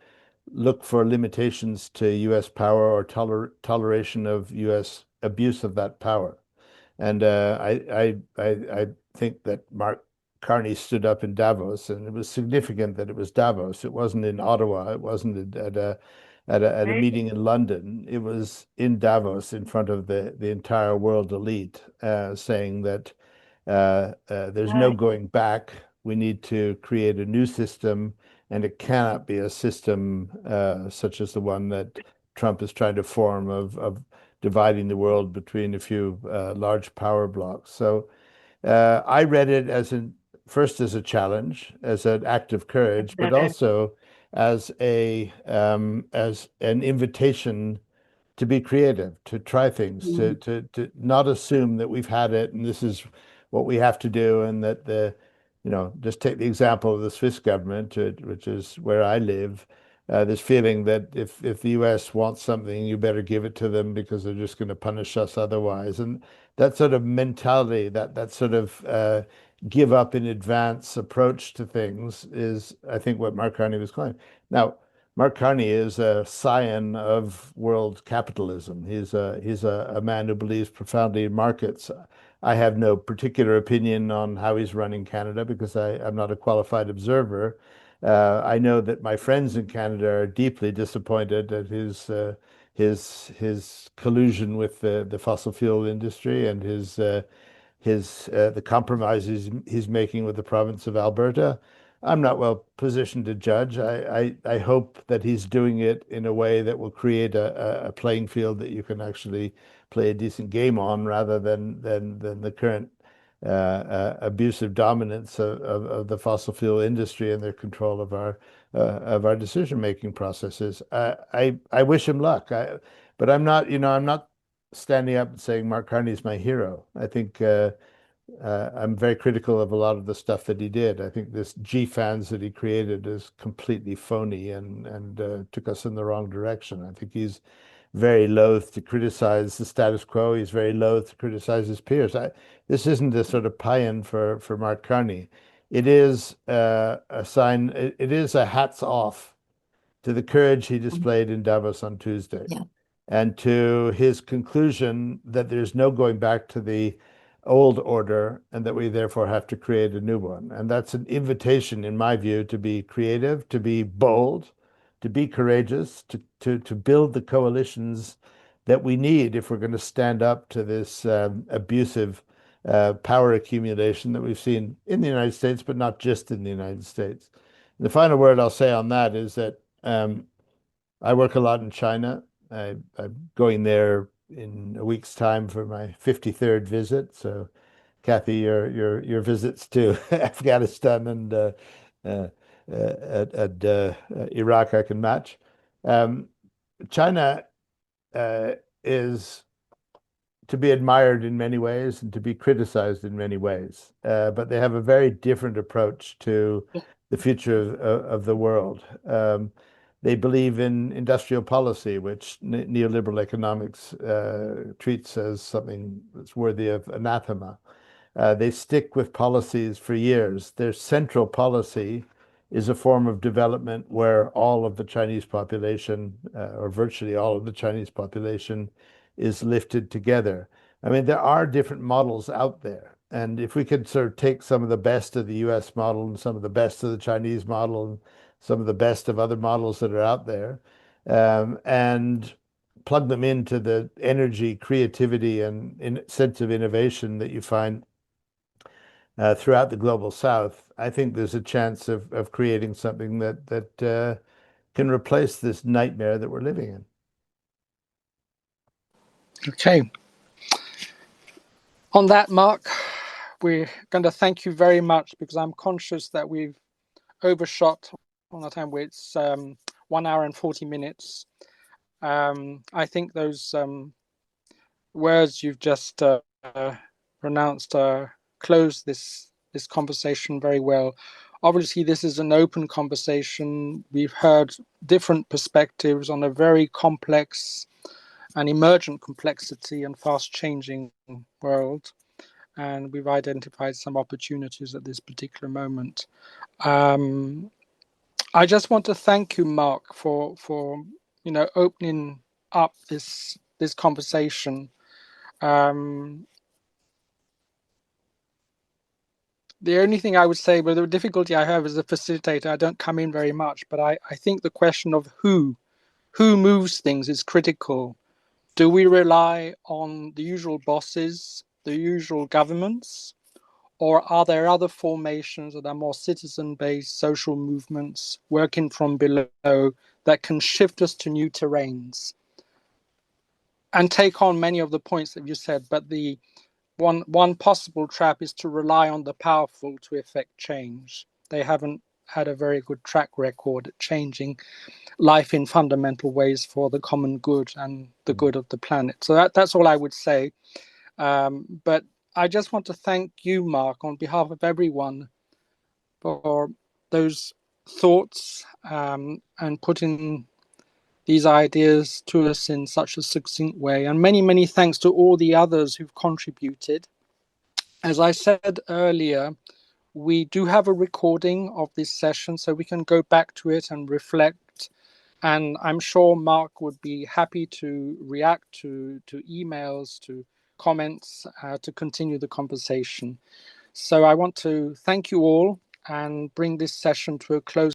look for limitations to U.S. power or toleration of U.S. abuse of that power. And I think that Mark Carney stood up in Davos, and it was significant that it was Davos. It wasn't in Ottawa. It wasn't at a meeting in London. It was in Davos in front of the entire world elite, saying that there's no going back. We need to create a new system, and it cannot be a system such as the one that Trump is trying to form of dividing the world between a few large power blocks. So I read it first as a challenge, as an act of courage, but also as as an invitation to be creative, to try things, to not assume that we've had it and this is what we have to do, and that just take the example of the Swiss government, which is where I live. This feeling that if the US wants something, you better give it to them because they're just going to punish us otherwise. And that sort of mentality, that sort of give up in advance approach to things is, I think, what Mark Carney was calling. Now, Mark Carney is a scion of world capitalism. He's a man who believes profoundly in markets. I have no particular opinion on how he's running Canada because I'm not a qualified observer. I know that my friends in Canada are deeply disappointed at his collusion with the fossil fuel industry and the compromises he's making with the province of Alberta. I'm not well positioned to judge. I hope that he's doing it in a way that will create a playing field that you can actually play a decent game on, rather than the current abusive dominance of the fossil fuel industry and their control of our decision-making processes. I wish him luck. But I'm not standing up and saying Mark Carney's my hero. I think I'm very critical of a lot of the stuff that he did. I think this G-fans that he created is completely phony and took us in the wrong direction. I think he's very loath to criticize the status quo. He's very loath to criticize his peers. This isn't a sort of paean for Mark Carney. It is a sign. It is a hats off to the courage he displayed in Davos on Tuesday, and to his conclusion that there's no going back to the old order and that we therefore have to create a new one. And that's an invitation, in my view, to be creative, to be bold, to be courageous, to build the coalitions that we need if we're going to stand up to this abusive power accumulation that we've seen in the United States, but not just in the United States. And the final word I'll say on that is that I work a lot in China. I'm going there in a week's time for my 53rd visit. So, Kathy, your visits to Afghanistan and Iraq I can match. China is to be admired in many ways and to be criticized in many ways, but they have a very different approach to the future of the world. They believe in industrial policy, which neoliberal economics treats as something that's worthy of anathema. They stick with policies for years. Their central policy is a form of development where all of the Chinese population, or virtually all of the Chinese population, is lifted together. I mean, there are different models out there. And if we could sort of take some of the best of the US model and some of the best of the Chinese model and some of the best of other models that are out there, and plug them into the energy, creativity, and sense of innovation that you find throughout the global South, I think there's a chance of creating something that can replace this nightmare that we're living in.
Okay. On that, Mark, we're going to thank you very much because I'm conscious that we've overshot on the time where it's 1 hour and 40 minutes. I think those words you've just closed this conversation very well. Obviously, this is an open conversation. We've heard different perspectives on a very complex and emergent complexity and fast-changing world, and we've identified some opportunities at this particular moment. I just want to thank you, Mark, for opening up this conversation. The only thing I would say, but the difficulty I have as a facilitator, I don't come in very much, but I think the question of who moves things is critical. Do we rely on the usual bosses, the usual governments, or are there other formations that are more citizen-based social movements working from below that can shift us to new terrains and take on many of the points that you said? But the one possible trap is to rely on the powerful to effect change. They haven't had a very good track record at changing life in fundamental ways for the common good and the good of the planet. So that's all I would say. But I just want to thank you, Mark, on behalf of everyone for those thoughts and putting these ideas to us in such a succinct way. And many, many thanks to all the others who've contributed. As I said earlier, we do have a recording of this session, so we can go back to it and reflect. And I'm sure Mark would be happy to react to emails, to comments, to continue the conversation. So I want to thank you all and bring this session to a close.